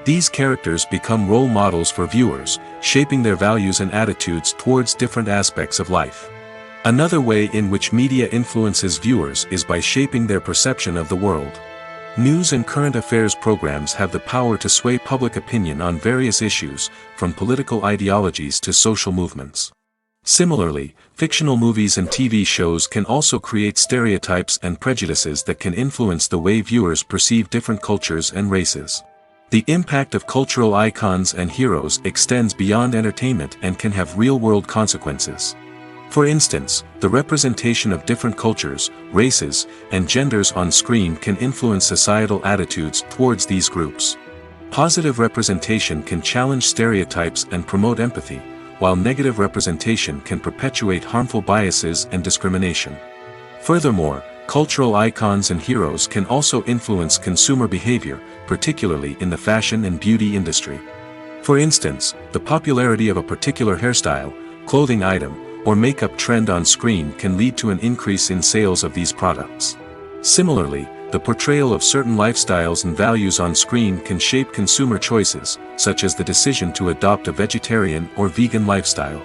These characters become role models for viewers, shaping their values and attitudes towards different aspects of life. Another way in which media influences viewers is by shaping their perception of the world. News and current affairs programs have the power to sway public opinion on various issues, from political ideologies to social movements. Similarly, fictional movies and TV shows can also create stereotypes and prejudices that can influence the way viewers perceive different cultures and races. The impact of cultural icons and heroes extends beyond entertainment and can have real-world consequences. For instance, the representation of different cultures, races, and genders on screen can influence societal attitudes towards these groups. Positive representation can challenge stereotypes and promote empathy, while negative representation can perpetuate harmful biases and discrimination. Furthermore, cultural icons and heroes can also influence consumer behavior, particularly in the fashion and beauty industry. For instance, the popularity of a particular hairstyle, clothing item, or makeup trend on screen can lead to an increase in sales of these products. Similarly, the portrayal of certain lifestyles and values on screen can shape consumer choices, such as the decision to adopt a vegetarian or vegan lifestyle.